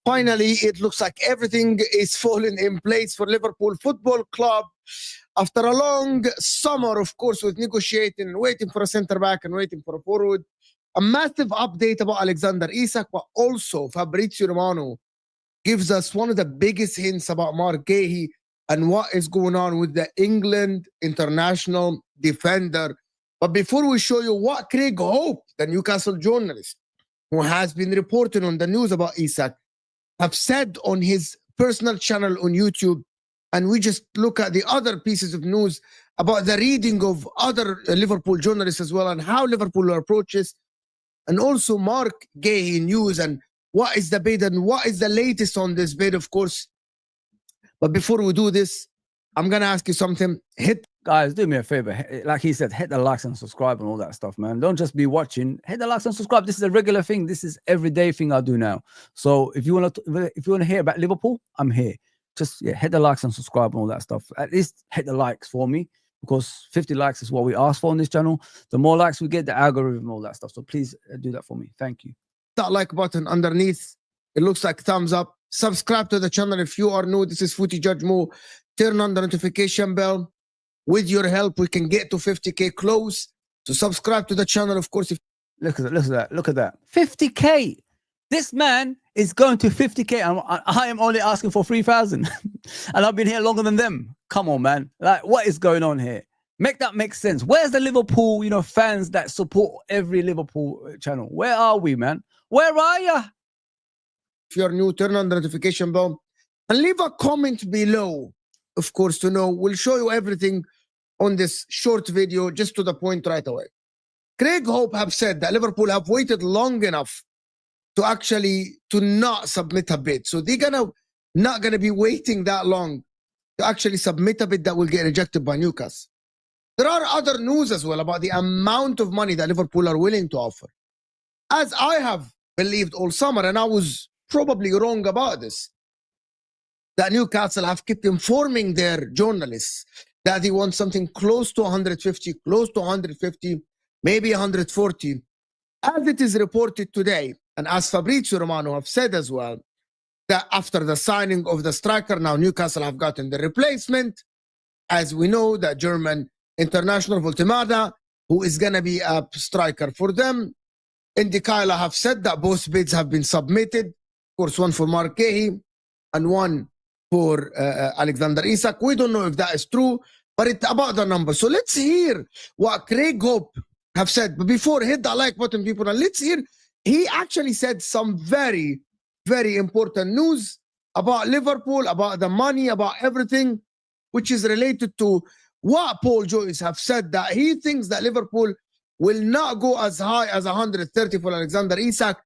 Finally, it looks like everything is falling in place for Liverpool Football Club. After a long summer, of course, with negotiating and waiting for a centre-back and waiting for a forward, a massive update about Alexander Isak, but also Fabrizio Romano gives us one of the biggest hints about Marc Guihe and what is going on with the England international defender. But before we show you what Craig Hope, the Newcastle journalist, who has been reporting on the news about Isak, have said on his personal channel on YouTube, and we just look at the other pieces of news about the reading of other Liverpool journalists as well, and how Liverpool approaches, and also Marc Guihe news, and what is the bid and what is the latest on this bid, of course. But before we do this, I'm going to ask you something. Guys, do me a favor. Like he said, hit the likes and subscribe and all that stuff, man. Don't just be watching. Hit the likes and subscribe. This is a regular thing. This is everyday thing I do now. So if you want to hear about Liverpool, I'm here. Just hit the likes and subscribe and all that stuff. At least hit the likes for me, because 50 likes is what we ask for on this channel. The more likes we get, the algorithm, all that stuff. So please do that for me. Thank you. That like button underneath. It looks like thumbs up. Subscribe to the channel if you are new. This is Footy Judge Mo. Turn on the notification bell. With your help, we can get to 50K close. So subscribe to the channel, of course. Look at that. 50K. This man is going to 50K. I am only asking for 3,000. And I've been here longer than them. Come on, man. Like, what is going on here? Make that make sense. Where's the Liverpool, fans that support every Liverpool channel? Where are we, man? Where are you? If you're new, turn on the notification bell and leave a comment below, of course, to know. We'll show you everything on this short video, just to the point right away. Craig Hope have said that Liverpool have waited long enough to not submit a bid. So they're not gonna be waiting that long to actually submit a bid that will get rejected by Newcastle. There are other news as well about the amount of money that Liverpool are willing to offer. As I have believed all summer, and I was probably wrong about this, that Newcastle have kept informing their journalists that they want something close to 150, maybe 140. As it is reported today, and as Fabrizio Romano have said as well, that after the signing of the striker, now Newcastle have gotten the replacement. As we know, the German international Voltemada, who is going to be a striker for them. Indy Kyla have said that both bids have been submitted. Of course, one for Marc Guihe and one for Alexander Isak. We don't know if that is true, but it's about the number. So let's hear what Craig Hope have said. But before, hit that like button, people, and let's hear. He actually said some very, very important news about Liverpool, about the money, about everything, which is related to what Paul Joyce have said, that he thinks that Liverpool will not go as high as 130 for Alexander Isak.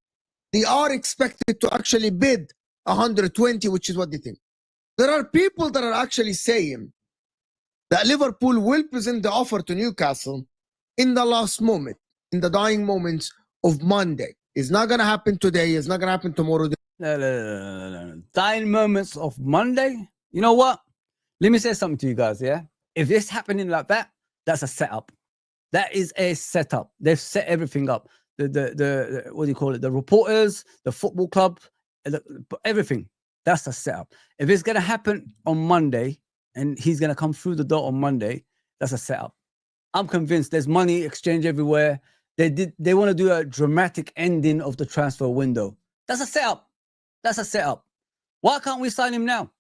They are expected to actually bid 120, which is what they think. There are people that are actually saying that Liverpool will present the offer to Newcastle in the last moment, in the dying moments of Monday. It's not going to happen today. It's not going to happen tomorrow. No. Dying moments of Monday. You know what? Let me say something to you guys, yeah? If it's happening like that, that's a setup. That is a setup. They've set everything up. The what do you call it? The reporters, the football club, everything. That's a setup. If it's going to happen on Monday and he's going to come through the door on Monday, that's a setup. I'm convinced there's money exchange everywhere. They want to do a dramatic ending of the transfer window. That's a setup. That's a setup. Why can't we sign him now?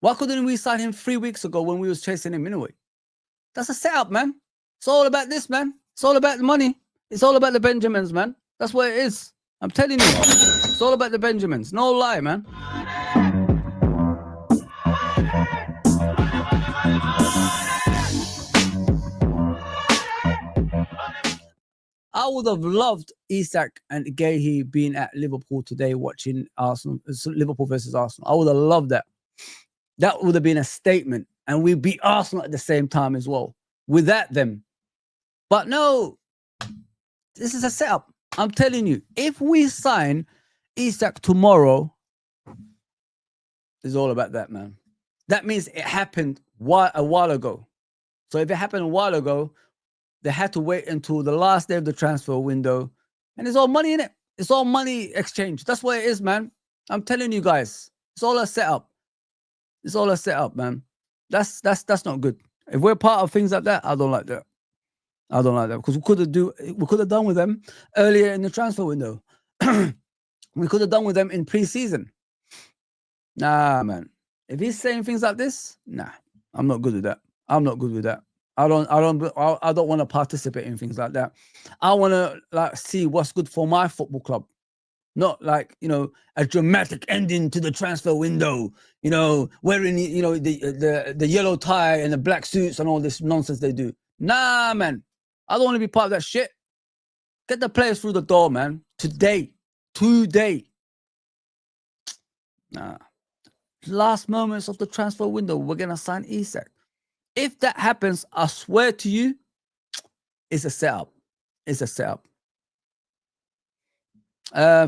Why couldn't we sign him 3 weeks ago when we was chasing him anyway? That's a setup, man. It's all about this, man. It's all about the money. It's all about the Benjamins, man. That's what it is. I'm telling you. It's all about the Benjamins. No lie, man. I would have loved Isak and Guihe being at Liverpool today watching Arsenal, Liverpool versus Arsenal. I would have loved that. That would have been a statement. And we beat Arsenal at the same time as well. Without them. But no, this is a setup. I'm telling you, if we sign Isak tomorrow, it's all about that, man. That means it happened a while ago. So if it happened a while ago, they had to wait until the last day of the transfer window. And it's all money in it. It's all money exchange. That's what it is, man. I'm telling you guys. It's all a setup. It's all a setup, man. That's not good. If we're part of things like that, I don't like that. I don't like that. Because we could have done with them earlier in the transfer window. We could have done with them in pre-season. Nah, man. If he's saying things like this, nah. I'm not good with that. I'm not good with that. I don't want to participate in things like that. I want to see what's good for my football club, not a dramatic ending to the transfer window. Wearing the yellow tie and the black suits and all this nonsense they do. Nah, man, I don't want to be part of that shit. Get the players through the door, man. Today. Nah. Last moments of the transfer window, we're gonna sign Isak. If that happens, I swear to you, it's a setup. It's a setup.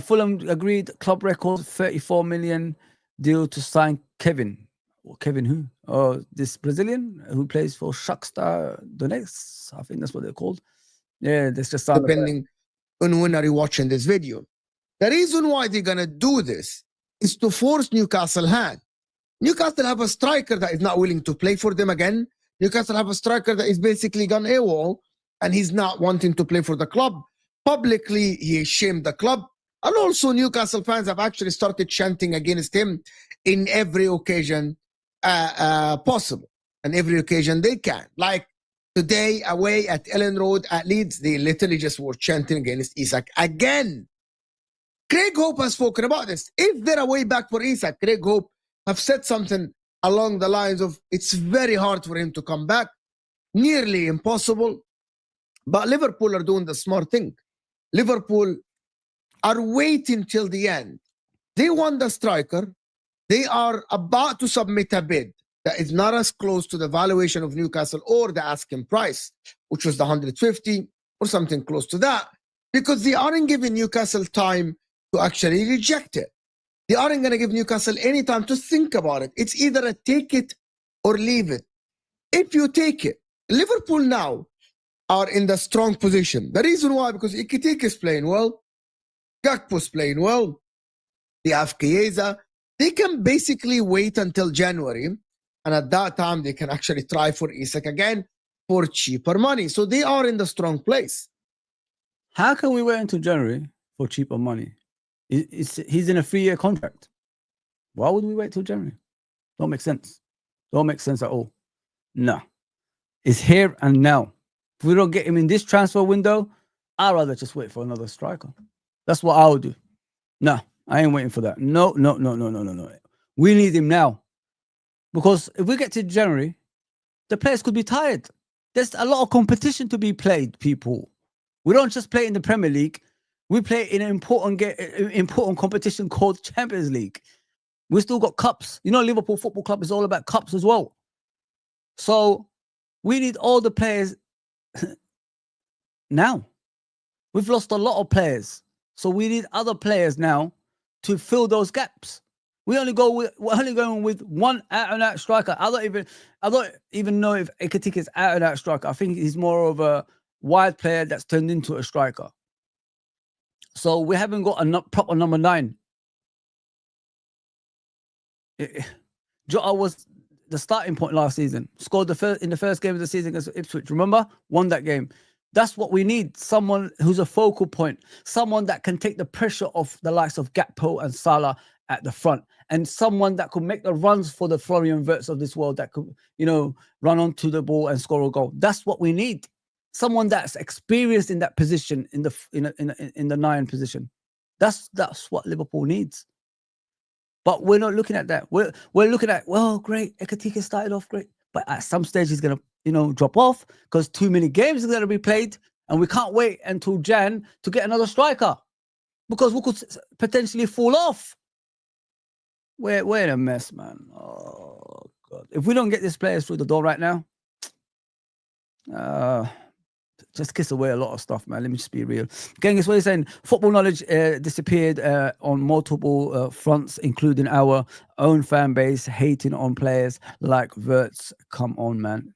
Fulham agreed club record 34 million deal to sign Kevin. Well, Kevin who? Oh, this Brazilian who plays for Shakhtar Donetsk. I think that's what they're called. Yeah, that's just depending on when are you watching this video. The reason why they're gonna do this is to force Newcastle hand. Newcastle have a striker that is not willing to play for them again. Newcastle have a striker that is basically gone AWOL and he's not wanting to play for the club. Publicly, he shamed the club. And also Newcastle fans have actually started chanting against him in every occasion possible and every occasion they can. Like today away at Ellen Road at Leeds, they literally just were chanting against Isak again. Craig Hope has spoken about this. If they're a way back for Isak, Craig Hope have said something along the lines of it's very hard for him to come back, nearly impossible. But Liverpool are doing the smart thing. Liverpool are waiting till the end. They want the striker. They are about to submit a bid that is not as close to the valuation of Newcastle or the asking price, which was the 150 or something close to that, because they aren't giving Newcastle time to actually reject it. They aren't going to give Newcastle any time to think about it. It's either a take it or leave it. If you take it, Liverpool now are in the strong position. The reason why, because Ekitike is playing well, Gakpo's playing well, they have Chiesa. They can basically wait until January, and at that time they can actually try for Isak again for cheaper money. So they are in the strong place. How can we wait until January for cheaper money? He's in a 3-year contract. Why would we wait till January? Don't make sense. Don't make sense at all. No. It's here and now. If we don't get him in this transfer window, I'd rather just wait for another striker. That's what I would do. No, I ain't waiting for that. No. We need him now. Because if we get to January, the players could be tired. There's a lot of competition to be played, people. We don't just play in the Premier League. We play in an important competition called Champions League. We still got cups. You know, Liverpool Football Club is all about cups as well. So we need all the players now. We've lost a lot of players. So we need other players now to fill those gaps. We're only going with one out-and-out striker. I don't even know if Ekitike is out-and-out striker. I think he's more of a wide player that's turned into a striker. So we haven't got a proper number 9. Jota was the starting point last season. Scored in the first game of the season against Ipswich. Remember? Won that game. That's what we need. Someone who's a focal point. Someone that can take the pressure off the likes of Gakpo and Salah at the front. And someone that could make the runs for the Florian Wirtz of this world that could, run onto the ball and score a goal. That's what we need. Someone that's experienced in that position, in the 9 position. That's what Liverpool needs. But we're not looking at that. We're looking at, well, great, Ekitike started off great. But at some stage he's going to, drop off because too many games are going to be played and we can't wait until Jan to get another striker because we could potentially fall off. We're in a mess, man. Oh, God. If we don't get these players through the door right now, just kiss away a lot of stuff, man. Let me just be real. Genghis, what are you saying? Football knowledge disappeared on multiple fronts, including our own fan base hating on players like Wirtz. Come on, man.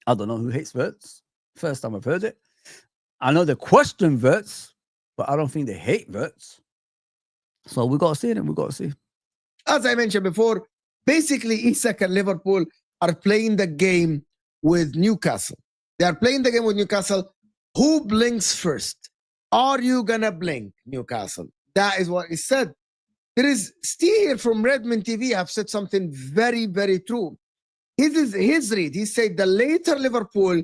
I don't know who hates Wirtz. First time I've heard it. I know they question Wirtz, but I don't think they hate Wirtz. So we got to see it, and we got to see. As I mentioned before, basically Isak and Liverpool are playing the game with Newcastle. They are playing the game with Newcastle. Who blinks first? Are you going to blink, Newcastle? That is what is said. There is Steve from Redmond TV have said something very, very true. His read. He said the later Liverpool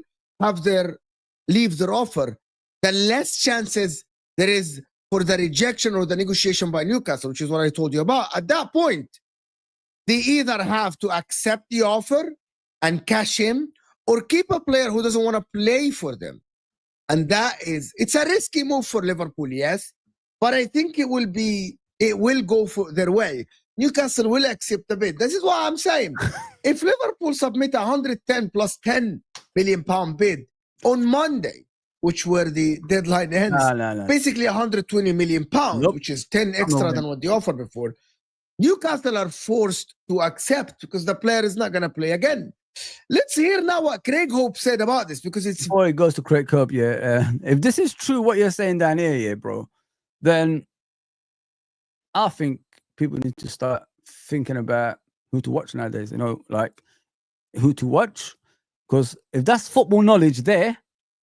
leave their offer, the less chances there is for the rejection or the negotiation by Newcastle, which is what I told you about. At that point, they either have to accept the offer and cash in, or keep a player who doesn't want to play for them. And it's a risky move for Liverpool, yes, but I think it will go for their way. Newcastle will accept the bid. This is what I'm saying. If Liverpool submit 110 plus 10 million pound bid on Monday, which where the deadline ends, basically 120 million pounds, which is 10 extra than what they offered before, Newcastle are forced to accept because the player is not going to play again. Let's hear now what Craig Hope said about this, because it's before it goes to Craig Hope. If this is true what you're saying down here, bro, then I think people need to start thinking about who to watch nowadays, like who to watch, because if that's football knowledge there,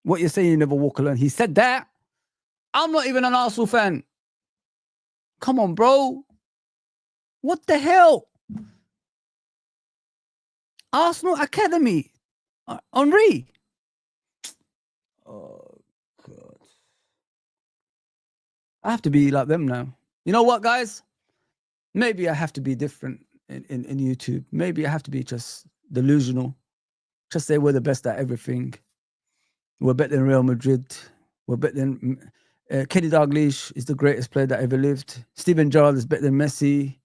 what you're saying, you never walk alone, he said that. I'm not even an Arsenal fan. Come on, bro, what the hell? Arsenal Academy, Henry. Oh, God. I have to be like them now. You know what, guys? Maybe I have to be different in YouTube. Maybe I have to be just delusional. Just say we're the best at everything. We're better than Real Madrid. We're better than... Kenny Dalglish is the greatest player that ever lived. Steven Gerrard is better than Messi.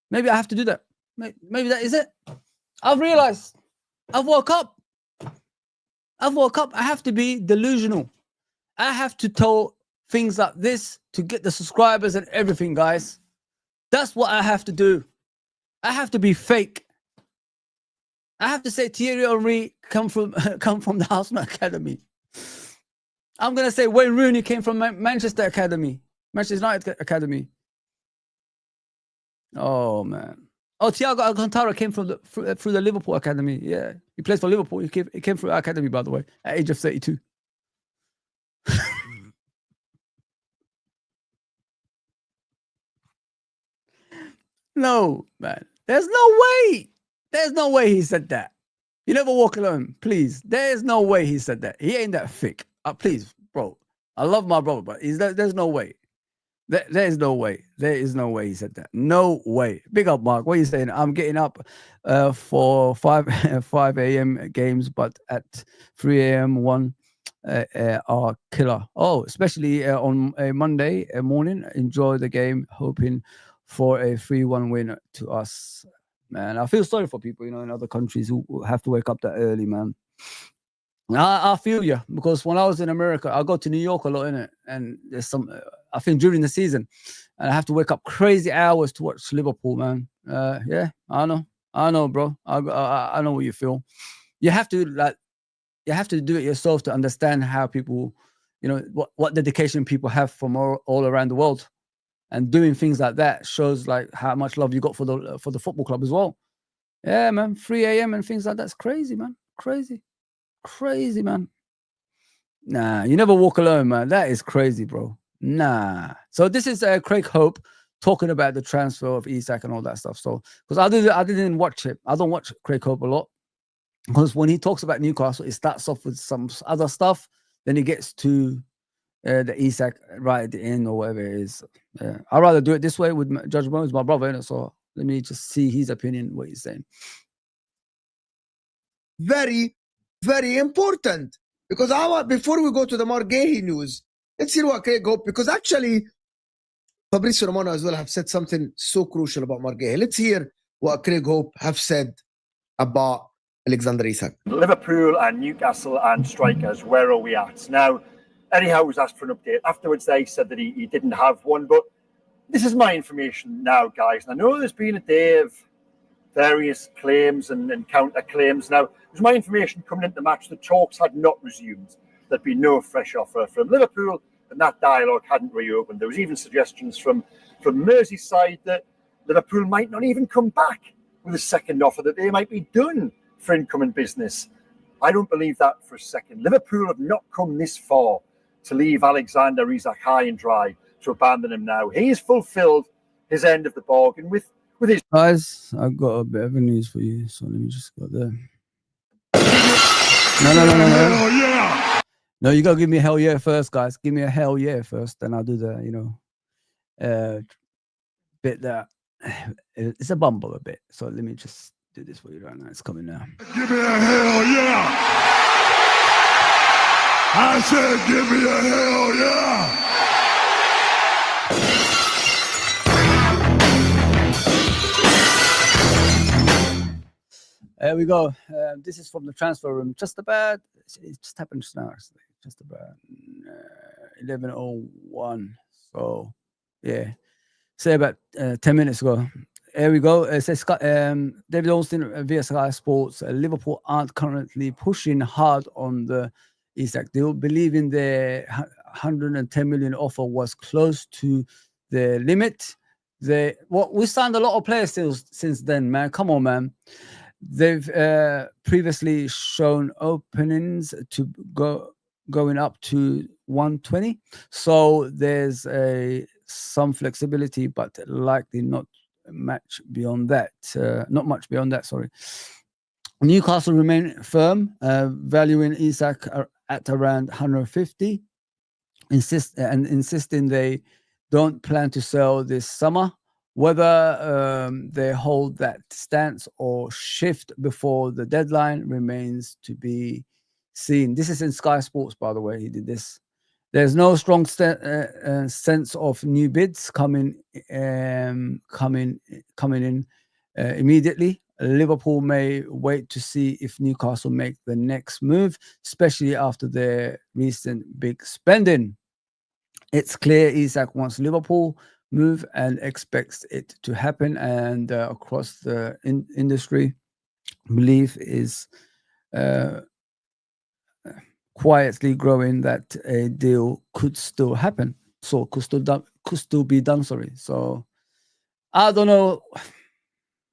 Maybe I have to do that. Maybe that is it. I've realized. I've woke up. I have to be delusional. I have to tell things like this to get the subscribers and everything, guys. That's what I have to do. I have to be fake. I have to say Thierry Henry come from the Arsenal academy. I'm gonna say Wayne Rooney came from Manchester Academy, Manchester United Academy. Oh man. Oh, Thiago Alcantara came from through the Liverpool Academy. Yeah, he plays for Liverpool. He came through our academy, by the way, at age of 32. No, man. There's no way. There's no way he said that. You never walk alone, please. There's no way he said that. He ain't that thick. Please, bro. I love my brother, but there's no way. There is no way. There is no way he said that. No way. Big up, Mark. What are you saying? I'm getting up for 5 a.m. games, but at 3 a.m. one are killer. Oh, especially on a Monday morning. Enjoy the game, hoping for a 3-1 win to us. Man, I feel sorry for people, in other countries who have to wake up that early, man. I feel you, because when I was in America, I go to New York a lot, innit? And there's some, I think during the season, and I have to wake up crazy hours to watch Liverpool, man. Yeah, I know, bro. I know what you feel. You have to do it yourself to understand how people, what dedication people have from all around the world, and doing things like that shows like how much love you got for the football club as well. Yeah, man. 3 a.m. and things like that's crazy, man. Crazy, man. Nah, you never walk alone, man. That is crazy, bro. Nah. So this is Craig Hope talking about the transfer of Isak and all that stuff. So because I didn't watch it. I don't watch Craig Hope a lot, because when he talks about Newcastle, it starts off with some other stuff, then he gets to the Isak right at the end or whatever it is. I'd rather do it this way with Judge Bones, my brother, innit? So let me just see his opinion, what he's saying. Very, very important. Because before we go to the Marc Guihe news, let's hear what Craig Hope, because actually Fabrizio Romano as well have said something so crucial about Marc Guihe. Let's hear what Craig Hope have said about Alexander Isak. Liverpool and Newcastle and strikers, where are we at? Now, Eddie Howe was asked for an update. Afterwards, they said that he didn't have one, but this is my information now, guys. And I know there's been a day of various claims and counter claims. Now, it was my information coming into the match that talks had not resumed. There'd been no fresh offer from Liverpool, and that dialogue hadn't reopened. There was even suggestions from Merseyside that Liverpool might not even come back with a second offer, that they might be done for incoming business. I don't believe that for a second. Liverpool have not come this far to leave Alexander Isak high and dry, to abandon him now. He has fulfilled his end of the bargain with his... Guys, I've got a bit of news for you, so let me just go there. No. yeah. No, you gotta give me a hell yeah first, guys. Give me a hell yeah first, then I'll do the, bit that it's a bumble a bit. So let me just do this for you right now. It's coming now. Give me a hell yeah. I said give me a hell yeah. There we go. This is from the transfer room. Just about, it just happened just now, actually. Just about 11:01. So, yeah. Say about 10 minutes ago. Here we go. It says David Olsen via Sky Sports. Liverpool aren't currently pushing hard on the Isak deal, believing their 110 million offer was close to the limit. We signed a lot of players since then, man. Come on, man. They've previously shown openings to going up to 120. So there's some flexibility, but likely not much beyond that. Sorry. Newcastle remain firm, valuing Isak at around 150, insisting they don't plan to sell this summer. Whether they hold that stance or shift before the deadline remains to be seen. This is in Sky Sports, by the way. He did this. There's no strong sense of new bids coming in immediately. Liverpool may wait to see if Newcastle make the next move, especially after their recent big spending. It's clear Isak wants Liverpool move and expects it to happen, and across the industry belief is quietly growing that a deal could still happen. So could still be done. Sorry. So I don't know.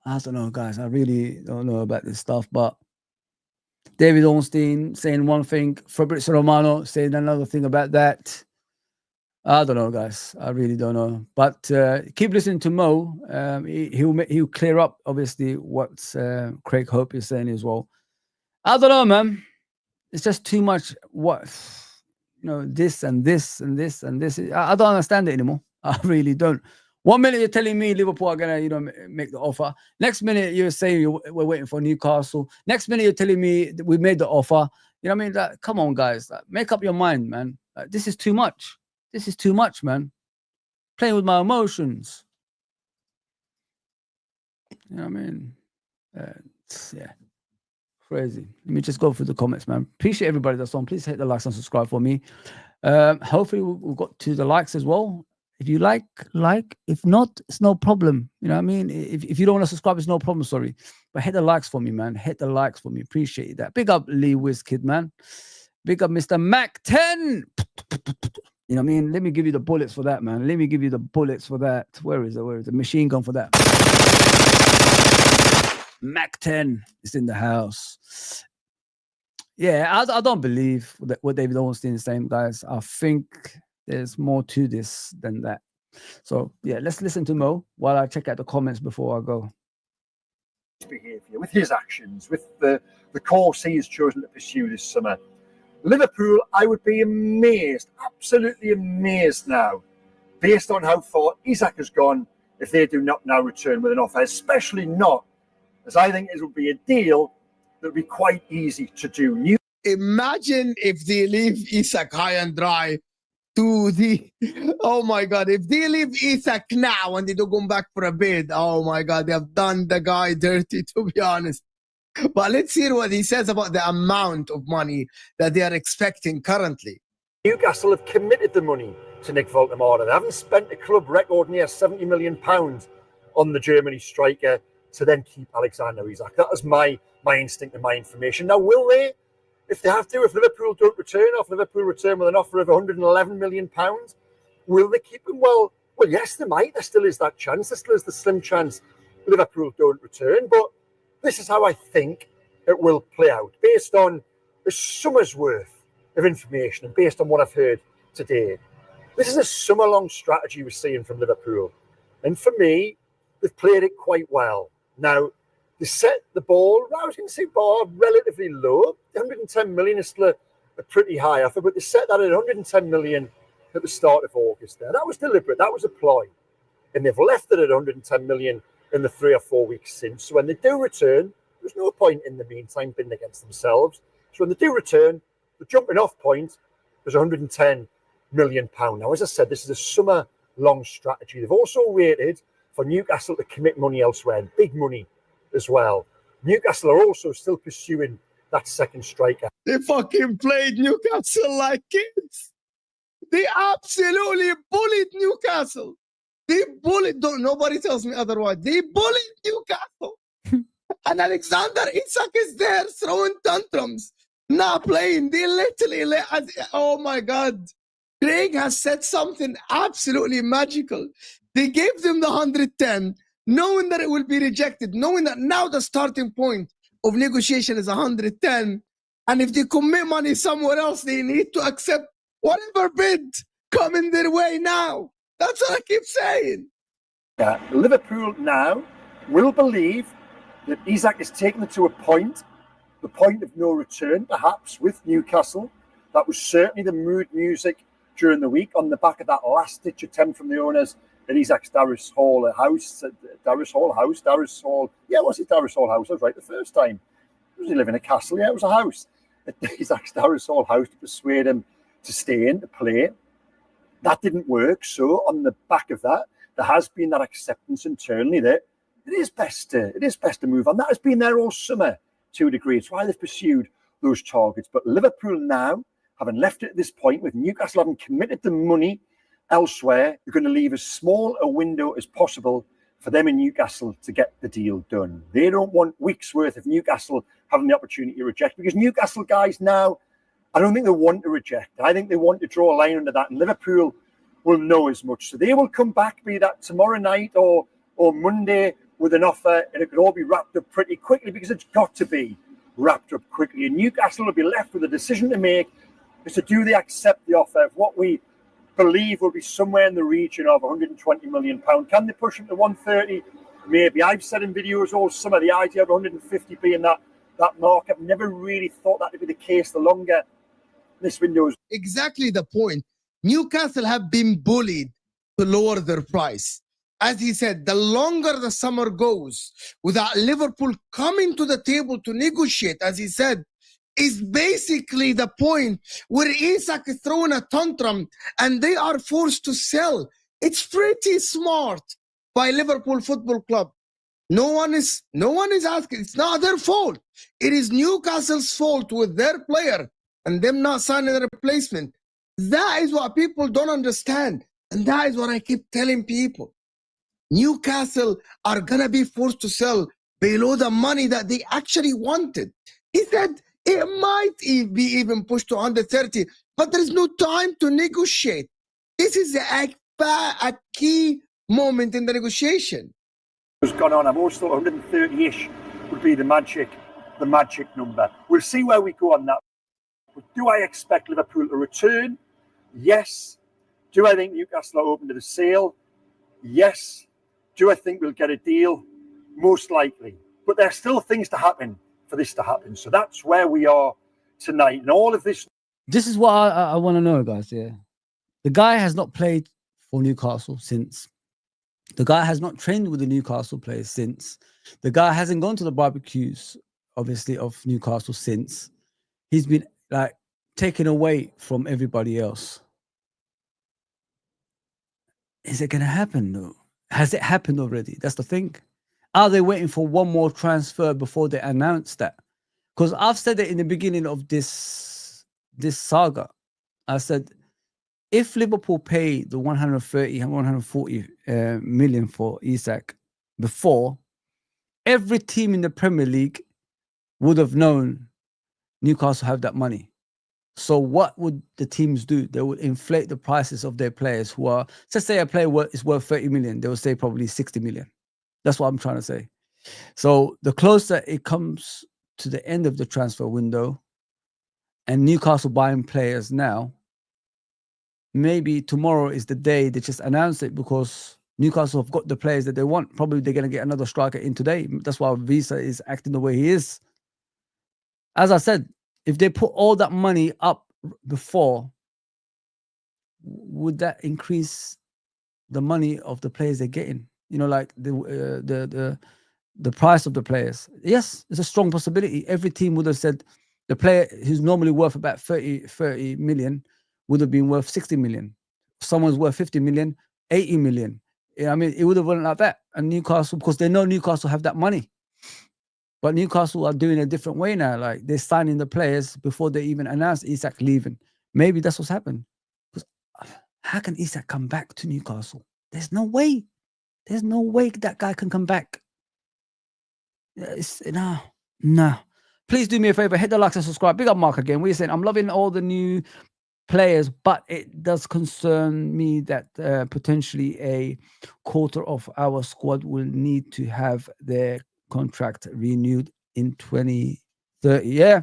I don't know, guys. I really don't know about this stuff. But David Ornstein saying one thing, Fabrizio Romano saying another thing about that. I don't know, guys. I really don't know. But keep listening to Mo. He'll clear up, obviously, what Craig Hope is saying as well. I don't know, man. It's just too much. What, this and this and this and this. I don't understand it anymore. I really don't. 1 minute you're telling me Liverpool are gonna, make the offer. Next minute you're saying we're waiting for Newcastle. Next minute you're telling me we made the offer. You know what I mean? Like, come on, guys. Like, make up your mind, man. Like, this is too much. This is too much, man. Playing with my emotions. You know what I mean? Yeah. Crazy. Let me just go through the comments, man. Appreciate everybody that's on. Please hit the likes and subscribe for me. Hopefully we've got to the likes as well. If you like. If not, it's no problem. You know what I mean? If you don't want to subscribe, it's no problem, sorry. But hit the likes for me, man. Hit the likes for me. Appreciate that. Big up Lee Wizkid, man. Big up Mr. Mac 10. You know what I mean? Let me give you the bullets for that, man. Let me give you the bullets for that. Where is it? Machine gun for that. Mac 10 is in the house. Yeah, I don't believe what David Ornstein is saying, guys. I think there's more to this than that. So, yeah, let's listen to Mo while I check out the comments before I go. Behaviour, with his actions, with the course he has chosen to pursue this summer. Liverpool, I would be amazed, absolutely amazed now, based on how far Isak has gone, if they do not now return with an offer, especially not, as I think it would be a deal that would be quite easy to do. Imagine if they leave Isak high and dry oh my God, if they leave Isak now and they don't go back for a bid, oh my God, they have done the guy dirty, to be honest. But let's hear what he says about the amount of money that they are expecting currently. Newcastle have committed the money to Nick Voldemort. They haven't spent a club record near £70 million on the Germany striker to then keep Alexander Isak. That is my instinct and my information. Now, will they? If they have to, if Liverpool don't return, or if Liverpool return with an offer of £111 million, will they keep him? Well, yes, they might. There still is that chance. There still is the slim chance Liverpool don't return. But this is how I think it will play out, based on a summer's worth of information and based on what I've heard today. This is a summer-long strategy we're seeing from Liverpool. And for me, they've played it quite well. Now, they set the ball, I was going to say bar, relatively low. 110 million is still a pretty high offer, but they set that at 110 million at the start of August there. That was deliberate. That was a ploy. And they've left it at 110 million in the 3 or 4 weeks since. So when they do return, there's no point in the meantime bidding against themselves. So when they do return, the jumping off point is 110 million pound. Now, as I said, this is a summer-long strategy. They've also waited for Newcastle to commit money elsewhere, big money as well. Newcastle are also still pursuing that second striker. They fucking played Newcastle like kids. They absolutely bullied Newcastle. They bullied, nobody tells me otherwise. They bullied Newcastle. And Alexander Isak is there throwing tantrums, not playing. They literally, oh my God. Craig has said something absolutely magical. They gave them the 110, knowing that it will be rejected, knowing that now the starting point of negotiation is 110. And if they commit money somewhere else, they need to accept whatever bid coming their way now. That's what I keep saying. Yeah, Liverpool now will believe that Isak is taking it to a point, the point of no return, perhaps, with Newcastle. That was certainly the mood music during the week on the back of that last-ditch attempt from the owners at Isak's Darris Hall house. Darris Hall. Yeah, was it Darris Hall house? I was right the first time. Was he living in a castle? Yeah, it was a house. At Isak's Darris Hall house to persuade him to stay in, to play. That didn't work. So on the back of that, there has been that acceptance internally that it is best to move on. That has been there all summer to a degree. It's why they've pursued those targets. But Liverpool now, having left it at this point, with Newcastle having committed the money elsewhere, you're going to leave as small a window as possible for them in Newcastle to get the deal done. They don't want weeks worth of Newcastle having the opportunity to reject, because Newcastle guys now, I don't think they want to reject. I think they want to draw a line under that, and Liverpool will know as much. So they will come back, be that tomorrow night or Monday, with an offer, and it could all be wrapped up pretty quickly, because it's got to be wrapped up quickly. And Newcastle will be left with a decision to make, is to do they accept the offer of what we believe will be somewhere in the region of £120 million. Can they push them to 130? Maybe. I've said in videos all summer the idea of 150 being that mark. I've never really thought that to be the case the longer this window is. Exactly the point. Newcastle have been bullied to lower their price. As he said, the longer the summer goes without Liverpool coming to the table to negotiate, as he said, is basically the point where Isak is throwing a tantrum and they are forced to sell. It's pretty smart by Liverpool Football Club. No one is asking. It's not their fault. It is Newcastle's fault with their player and them not signing a replacement. That is what people don't understand. And that is what I keep telling people. Newcastle are going to be forced to sell below the money that they actually wanted. He said it might be even pushed to under 30, but there's no time to negotiate. This is a key moment in the negotiation. Has gone on. I've always thought 130-ish would be the magic number. We'll see where we go on that. But do I expect Liverpool to return? Yes. Do I think Newcastle are open to the sale? Yes. Do I think we'll get a deal? Most likely. But there's still things to happen for this to happen. So that's where we are tonight. And all of this. This is what I want to know, guys. Yeah. The guy has not played for Newcastle since. The guy has not trained with the Newcastle players since. The guy hasn't gone to the barbecues, obviously, of Newcastle since. He's been like taken away from everybody else. Is it going to happen though? Has it happened already? That's the thing. Are they waiting for one more transfer before they announce that? Because I've said it in the beginning of this saga. I said, if Liverpool pay the 130 and 140 million for Isak before, every team in the Premier League would have known Newcastle have that money. So what would the teams do? They would inflate the prices of their players who are, let's say a player is worth 30 million. They will say probably 60 million. That's what I'm trying to say. So the closer it comes to the end of the transfer window and Newcastle buying players now, maybe tomorrow is the day they just announce it, because Newcastle have got the players that they want. Probably they're going to get another striker in today. That's why Wissa is acting the way he is. As I said, if they put all that money up before, would that increase the money of the players they're getting? You know, like the price of the players. Yes, it's a strong possibility. Every team would have said the player who's normally worth about 30 million would have been worth 60 million. Someone's worth 50 million, 80 million. I mean, it would have went like that. And Newcastle, because they know Newcastle have that money. But Newcastle are doing a different way now. Like, they're signing the players before they even announce Isak leaving. Maybe that's what's happened. Because how can Isak come back to Newcastle? There's no way. There's no way that guy can come back. No. Please do me a favor. Hit the like and subscribe. Big up Marc again. We're saying I'm loving all the new players, but it does concern me that potentially a quarter of our squad will need to have their contract renewed in 2030. Yeah,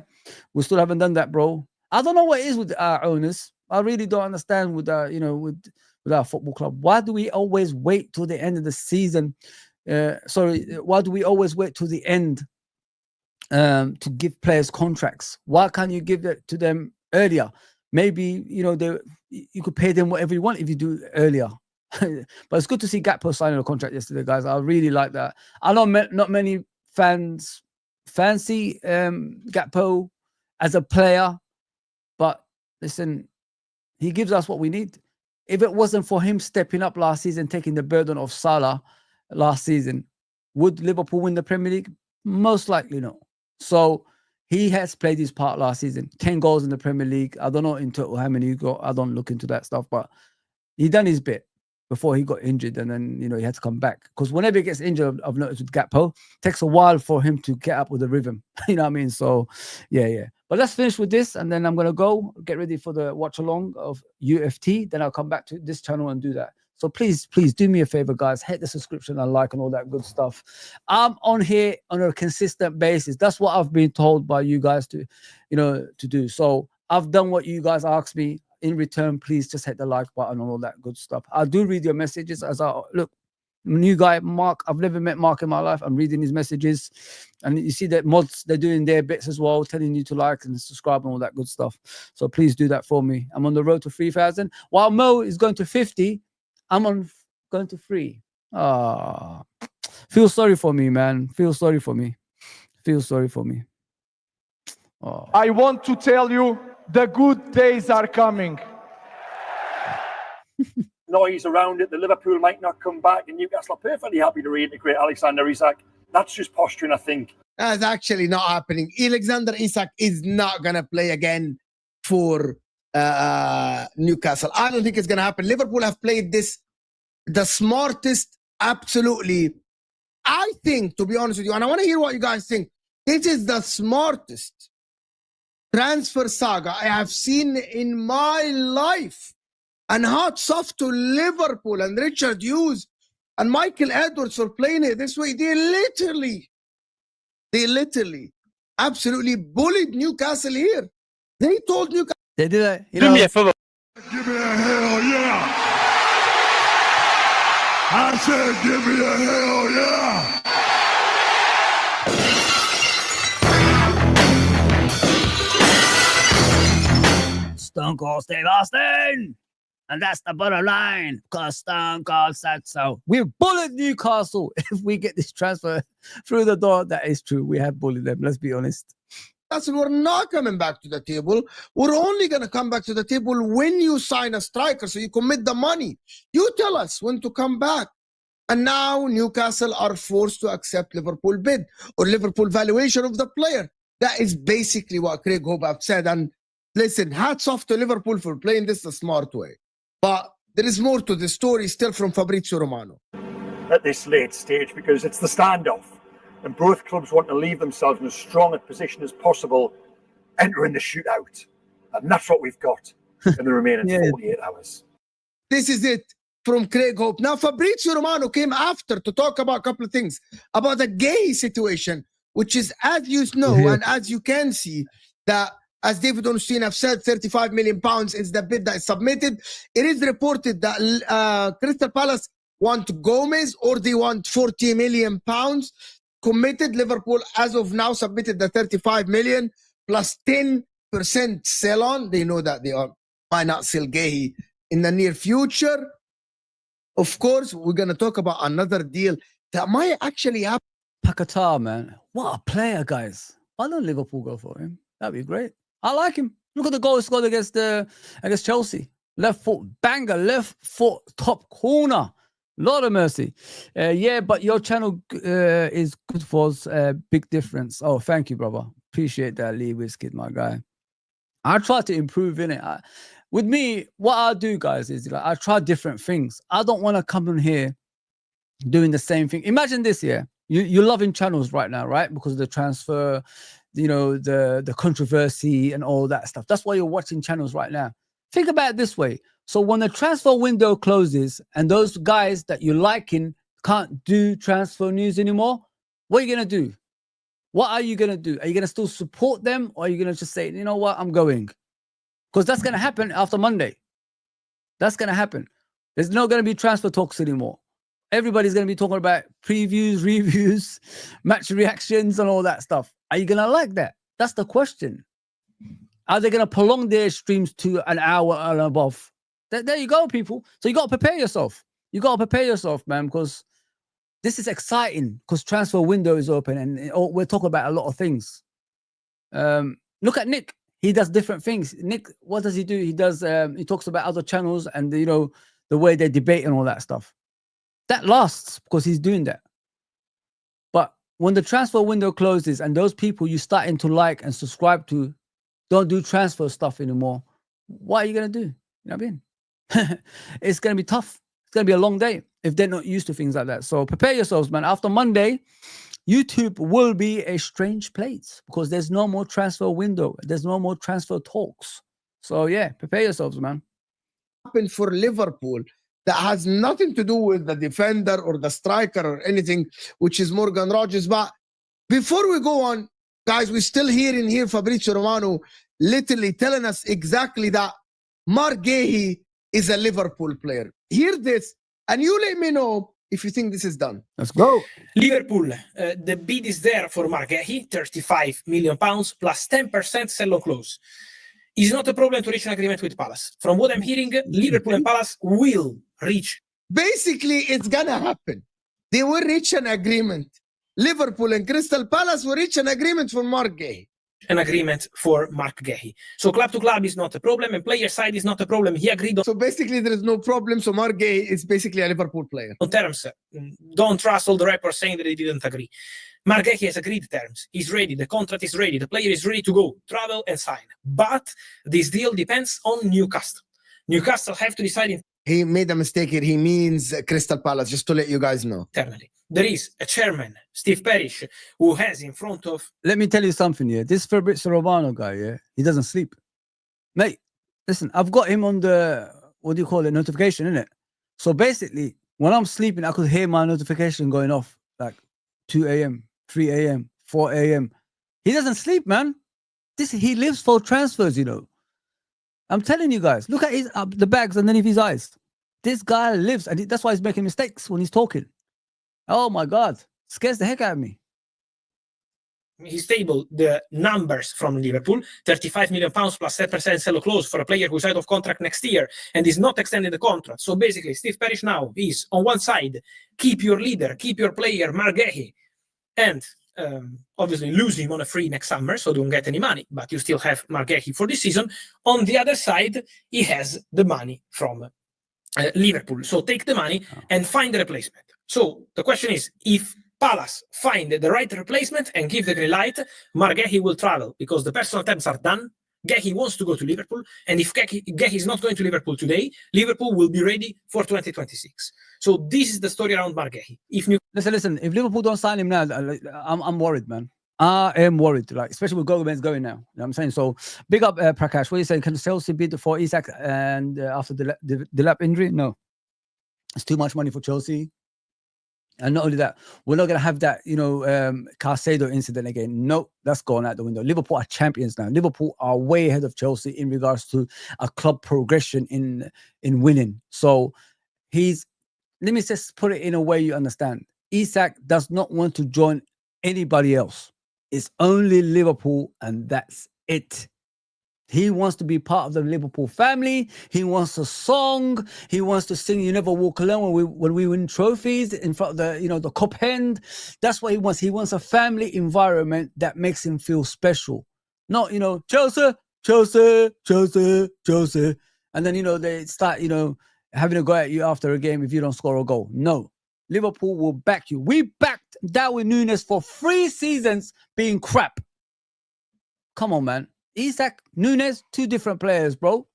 we still haven't done that, bro. I don't know what it is with our owners. I really don't understand with our, with our football club. Why do we always wait till the end of the season? Why do we always wait till the end to give players contracts? Why can't you give it to them earlier? Maybe, you could pay them whatever you want if you do it earlier. But it's good to see Gakpo signing a contract yesterday, guys. I really like that. I know not many fans fancy Gakpo as a player, but listen, he gives us what we need. If it wasn't for him stepping up last season, taking the burden of Salah last season, would Liverpool win the Premier League? Most likely no. So he has played his part last season. 10 goals in the Premier League. I don't know in total how many he got. I don't look into that stuff, but he done his bit. before he got injured, and then he had to come back. Because whenever he gets injured, I've noticed with Gakpo, takes a while for him to get up with the rhythm. You know what I mean? So yeah. But let's finish with this, and then I'm gonna go get ready for the watch along of UFT. Then I'll come back to this channel and do that. So please do me a favor, guys. Hit the subscription and like and all that good stuff. I'm on here on a consistent basis. That's what I've been told by you guys to do. So I've done what you guys asked me. In return, please just hit the like button and all that good stuff. I do read your messages as I look. New guy, Mark. I've never met Mark in my life. I'm reading his messages, and you see that mods, they're doing their bits as well, telling you to like and subscribe and all that good stuff. So please do that for me. I'm on the road to 3,000. While Mo is going to 50, I'm going to 3. Feel sorry for me, man. Feel sorry for me. I want to tell you, the good days are coming. Noise around it. The Liverpool might not come back, and Newcastle are perfectly happy to reintegrate Alexander Isak. That's just posturing, I think. That's actually not happening. Alexander Isak is not going to play again for Newcastle. I don't think it's going to happen. Liverpool have played this the smartest, absolutely. I think, to be honest with you, and I want to hear what you guys think, this is the smartest transfer saga I have seen in my life. And hats off to Liverpool and Richard Hughes and Michael Edwards for playing it this way. They literally absolutely bullied Newcastle here. They told Newcastle. They did that. Do me a favor. Give me a hell yeah. I said give me a hell yeah. Stone Cold Steve Austin. And that's the bottom line, because Stone Cold said so. We've bullied Newcastle. If we get this transfer through the door, that is true. We have bullied them. Let's be honest. We're not coming back to the table. We're only going to come back to the table when you sign a striker, so you commit the money. You tell us when to come back. And now Newcastle are forced to accept Liverpool bid or Liverpool valuation of the player. That is basically what Craig Hope have said. And listen, hats off to Liverpool for playing this the smart way. But there is more to the story still from Fabrizio Romano. At this late stage, because it's the standoff, and both clubs want to leave themselves in as strong a position as possible, entering the shootout. And that's what we've got in the remaining 48 hours. This is it from Craig Hope. Now, Fabrizio Romano came after to talk about a couple of things, about the Guihe situation, which is, as you know, and as you can see, that as David Ornstein have said, £35 million is the bid that is submitted. It is reported that Crystal Palace want Gomez, or they want £40 million committed. Liverpool, as of now, submitted the 35 million plus 10% sell on. They know that they might not sell Guihe in the near future. Of course, we're going to talk about another deal that might actually happen. Paquetá, man. What a player, guys. Why don't Liverpool go for him? That'd be great. I like him. Look at the goal he scored against Chelsea. Left foot banger, left foot top corner. Lord of mercy. Yeah, but your channel is good for us. Big difference. Oh, thank you, brother. Appreciate that, Lee Wizkid, my guy. I try to improve in it. With me, what I do, guys, is like I try different things. I don't want to come in here doing the same thing. Imagine this, yeah. You're loving channels right now, right? Because of the transfer, the controversy and all that stuff. That's why you're watching channels right now. Think about it this way. So when the transfer window closes and those guys that you're liking can't do transfer news anymore, what are you going to do? What are you going to do? Are you going to still support them, or are you going to just say, you know what, I'm going? Because that's going to happen after Monday. That's going to happen. There's not going to be transfer talks anymore. Everybody's going to be talking about previews, reviews, match reactions, and all that stuff. Are you going to like that? That's the question. Are they going to prolong their streams to an hour and above? There you go, people. So you got to prepare yourself. You got to prepare yourself, man, because this is exciting, because transfer window is open and we're talking about a lot of things. Look at Nick. He does different things. Nick, what does he do? He does. He talks about other channels and, the way they debate and all that stuff. That lasts because he's doing that. But when the transfer window closes and those people you starting to like and subscribe to don't do transfer stuff anymore, what are you going to do? You know what I mean? It's going to be tough. It's going to be a long day if they're not used to things like that. So prepare yourselves, man. After Monday, YouTube will be a strange place because there's no more transfer window. There's no more transfer talks. So yeah, prepare yourselves, man. Happened for Liverpool that has nothing to do with the defender or the striker or anything, which is Morgan Rogers. But before we go on, guys, we're still hearing here Fabrizio Romano literally telling us exactly that Marc Guihe is a Liverpool player. Hear this, and you let me know if you think this is done. Let's go. Liverpool, the bid is there for Marc Guihe, £35 million plus 10% sell-on clause. It's not a problem to reach an agreement with Palace. From what I'm hearing, Liverpool and Palace will reach. Basically, it's gonna happen. They will reach an agreement. Liverpool and Crystal Palace will reach an agreement for Marc Guihe. An agreement for Marc Guihe. So club to club is not a problem, and player side is not a problem. He agreed So basically, there is no problem. So Marc Guihe is basically a Liverpool player. on terms. Don't trust all the reports saying that they didn't agree. Marc Guihe has agreed terms. He's ready. The contract is ready. The player is ready to go, travel and sign. But this deal depends on Newcastle. Newcastle have to decide He made a mistake here. He means Crystal Palace, just to let you guys know. internally. There is a chairman, Steve Parish, who has in front of Let me tell you something here. This Fabrizio Romano guy, yeah, he doesn't sleep. Mate, listen, I've got him on the, what do you call it, notification, innit? So basically, when I'm sleeping, I could hear my notification going off like 2 a.m., 3 a.m., 4 a.m. He doesn't sleep, man. He lives for transfers, you know. I'm telling you guys, look at his the bags underneath his eyes. This guy lives, and that's why he's making mistakes when he's talking. Oh my God, scares the heck out of me. his table the numbers from Liverpool, £35 million plus 10% sell clause for a player who's out of contract next year and is not extending the contract. So basically, Steve Parish now is on one side, keep your leader, keep your player, Marc Guihe, and obviously lose him on a free next summer, so don't get any money, but you still have Marc Guihe for this season. On the other side, he has the money from Liverpool. So take the money and find the replacement. So the question is, if Palace find the right replacement and give the green light, Marc Guihe will travel because the personal terms are done. Guihe wants to go to Liverpool, and if Guihe is not going to Liverpool today, Liverpool will be ready for 2026. So this is the story around Marc Guihe. Listen. If Liverpool don't sign him now, I'm worried, man. I am worried, like especially with Gomez going now. You know what I'm saying? So big up Prakash. What are you saying? Can Chelsea bid for Isak and after the lap injury? No, it's too much money for Chelsea. And not only that, we're not going to have that, Caicedo incident again. No, that's gone out the window. Liverpool are champions now. Liverpool are way ahead of Chelsea in regards to a club progression in winning. So let me just put it in a way you understand. Isak does not want to join anybody else. It's only Liverpool, and that's it. He wants to be part of the Liverpool family. He wants a song. He wants to sing "You Never Walk Alone" when we win trophies in front of the cup hand. That's what he wants. He wants a family environment that makes him feel special. Not Chelsea, and then they start having a go at you after a game if you don't score a goal. No, Liverpool will back you. We backed Darwin Núñez for 3 seasons being crap. Come on, man. Isak, Núñez, 2 different players, bro.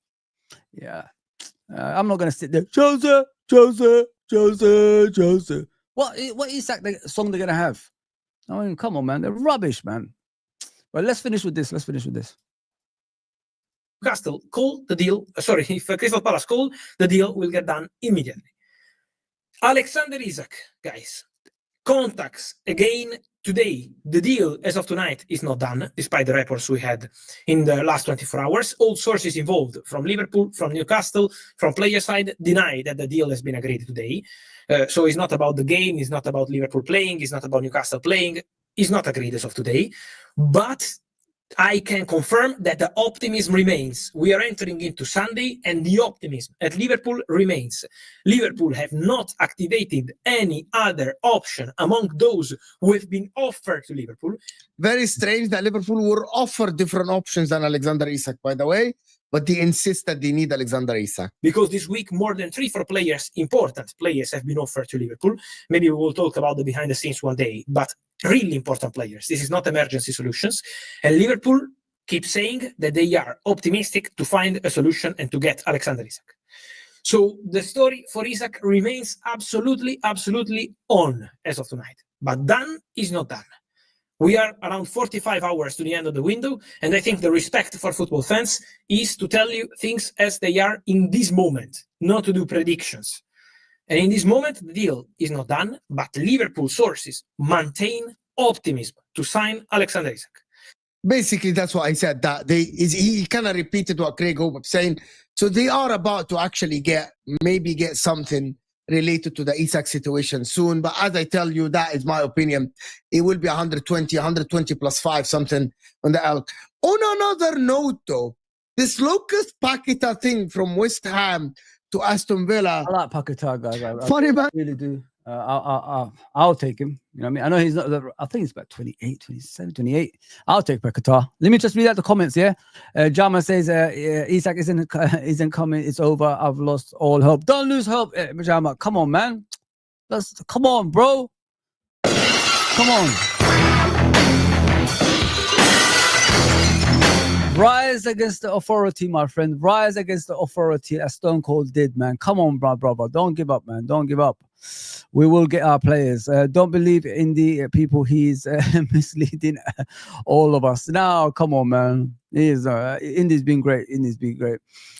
Yeah. I'm not going to sit there. Chelsea. What Isak song they're going to have? I mean, come on, man. They're rubbish, man. But let's finish with this. Newcastle call the deal. If Crystal Palace call, the deal will get done immediately. Alexander Isak, guys, contacts again today. The deal as of tonight is not done, despite the reports we had in the last 24 hours. All sources involved from Liverpool, from Newcastle, from player side deny that the deal has been agreed today. So it's not about the game, it's not about Liverpool playing, it's not about Newcastle playing. It's not agreed as of today. But I can confirm that the optimism remains. We are entering into Sunday, and the optimism at Liverpool remains. Liverpool have not activated any other option among those who have been offered to Liverpool. Very strange that Liverpool were offered different options than Alexander Isak, by the way, but they insist that they need Alexander Isak. Because this week, more than 3-4 players, important players, have been offered to Liverpool. Maybe we will talk about the behind the scenes one day, but really important players. This is not emergency solutions. And Liverpool keeps saying that they are optimistic to find a solution and to get Alexander Isak. So the story for Isak remains absolutely on as of tonight. But done is not done. We are around 45 hours to the end of the window, and I think the respect for football fans is to tell you things as they are in this moment, not to do predictions. And in this moment, the deal is not done, but Liverpool sources maintain optimism to sign Alexander Isak. Basically, that's what I said. That he kind of repeated what Craig Hope was saying. So they are about to actually get something related to the Isak situation soon. But as I tell you, that is my opinion. It will be 120 plus 5, something on the elk. On another note, though, this Lucas Paqueta thing from West Ham to Aston Villa. I like Paqueta, guys. Funny, man. I really do. I'll take him. You know what I mean? I know he's not. I think he's about 28, 27, 28. I'll take Paqueta. Let me just read out the comments. Yeah, Jama says Isak isn't coming. It's over. I've lost all hope. Don't lose hope, Jama. Come on, man. Come on, bro. Come on. Rise against the authority, my friend. Rise against the authority as Stone Cold did, man. Come on, brother. Don't give up, man. Don't give up. We will get our players. Don't believe in the people. He's misleading all of us. Now, come on, man. Indy's been great.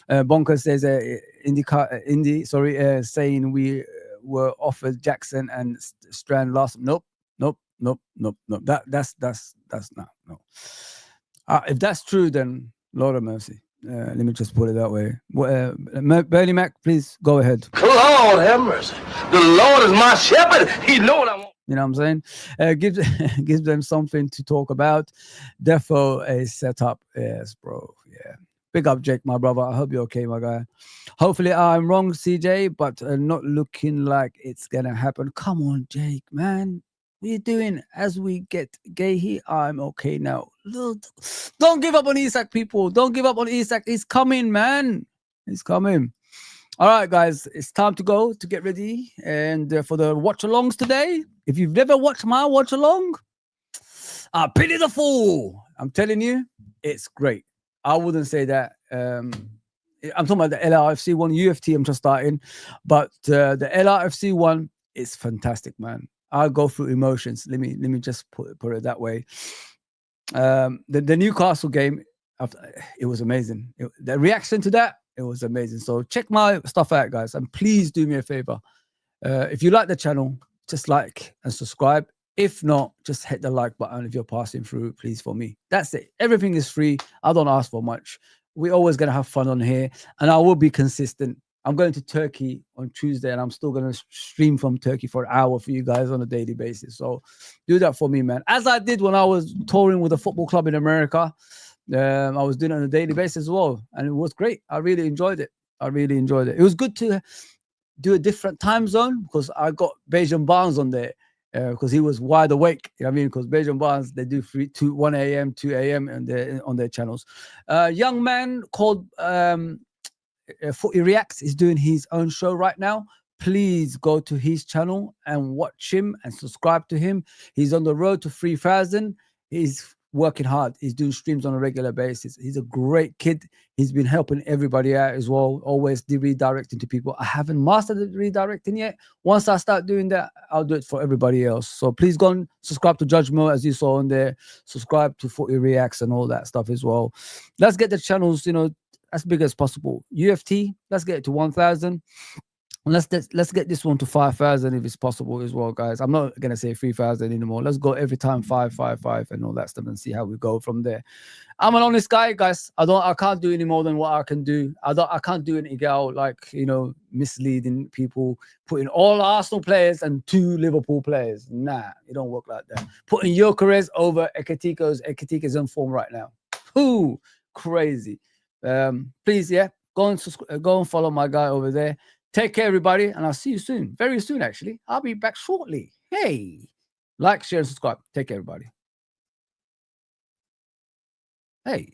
Bonker says saying we were offered Jackson and Strand last. Nope. That's not. No. If that's true, then Lord of mercy. Let me just put it that way. Bernie Mac, please go ahead. Lord have mercy. The Lord is my shepherd. He knows what I want. You know what I'm saying? Gives them something to talk about. Defo a setup. Yes, bro. Yeah. Big up, Jake, my brother. I hope you're okay, my guy. Hopefully I'm wrong, CJ, but not looking like it's going to happen. Come on, Jake, man. What are you doing? As we get Guihe, I'm okay now. Don't give up on Isak, people. Don't give up on Isak. He's coming, man. He's coming. All right, guys. It's time to go to get ready. And for the watch-alongs today, if you've never watched my watch-along, I pity the fool. I'm telling you, it's great. I wouldn't say that. I'm talking about the LRFC one. UFT, I'm just starting. But the LRFC one is fantastic, man. I'll go through emotions. Let me just put it that way. The Newcastle game, it was amazing. The reaction to that, it was amazing. So check my stuff out, guys, and please do me a favor. If you like the channel, just like and subscribe. If not, just hit the like button if you're passing through, please, for me. That's it. Everything is free. I don't ask for much. We're always gonna have fun on here, and I will be consistent. I'm going to Turkey on Tuesday, and I'm still going to stream from Turkey for an hour for you guys on a daily basis. So do that for me, man. As I did when I was touring with a football club in America. I was doing it on a daily basis as well. And it was great. I really enjoyed it. It was good to do a different time zone because I got Bejan Barnes on there because he was wide awake. You know what I mean? Because Bejan Barnes, they do 1 a.m., 2 a.m. on their channels. Young man called... Footy Reacts is doing his own show right now. Please go to his channel and watch him and subscribe to him. He's on the road to 3,000. He's working hard. He's doing streams on a regular basis. He's a great kid. He's been helping everybody out as well, always redirecting to people. I haven't mastered the redirecting yet. Once I start doing that, I'll do it for everybody else. So please go and subscribe to Judge Mo, as you saw on there. Subscribe to Footy Reacts and all that stuff as well. Let's get the channels, as big as possible. UFT, let's get it to 1,000. Let's get this one to 5,000 if it's possible as well, guys. I'm not gonna say 3,000 anymore. Let's go every time 5, and all that stuff, and see how we go from there. I'm an honest guy, guys. I can't do any more than what I can do. I can't do anything like misleading people, putting all Arsenal players and 2 Liverpool players. Nah, it don't work like that. Putting Gyökeres over Ekitike's in form right now. Ooh, crazy. Please, go and follow my guy over there. Take care, everybody, and I'll see you soon. Very soon, actually. I'll be back shortly. Hey, like, share, and subscribe. Take care, everybody. Hey.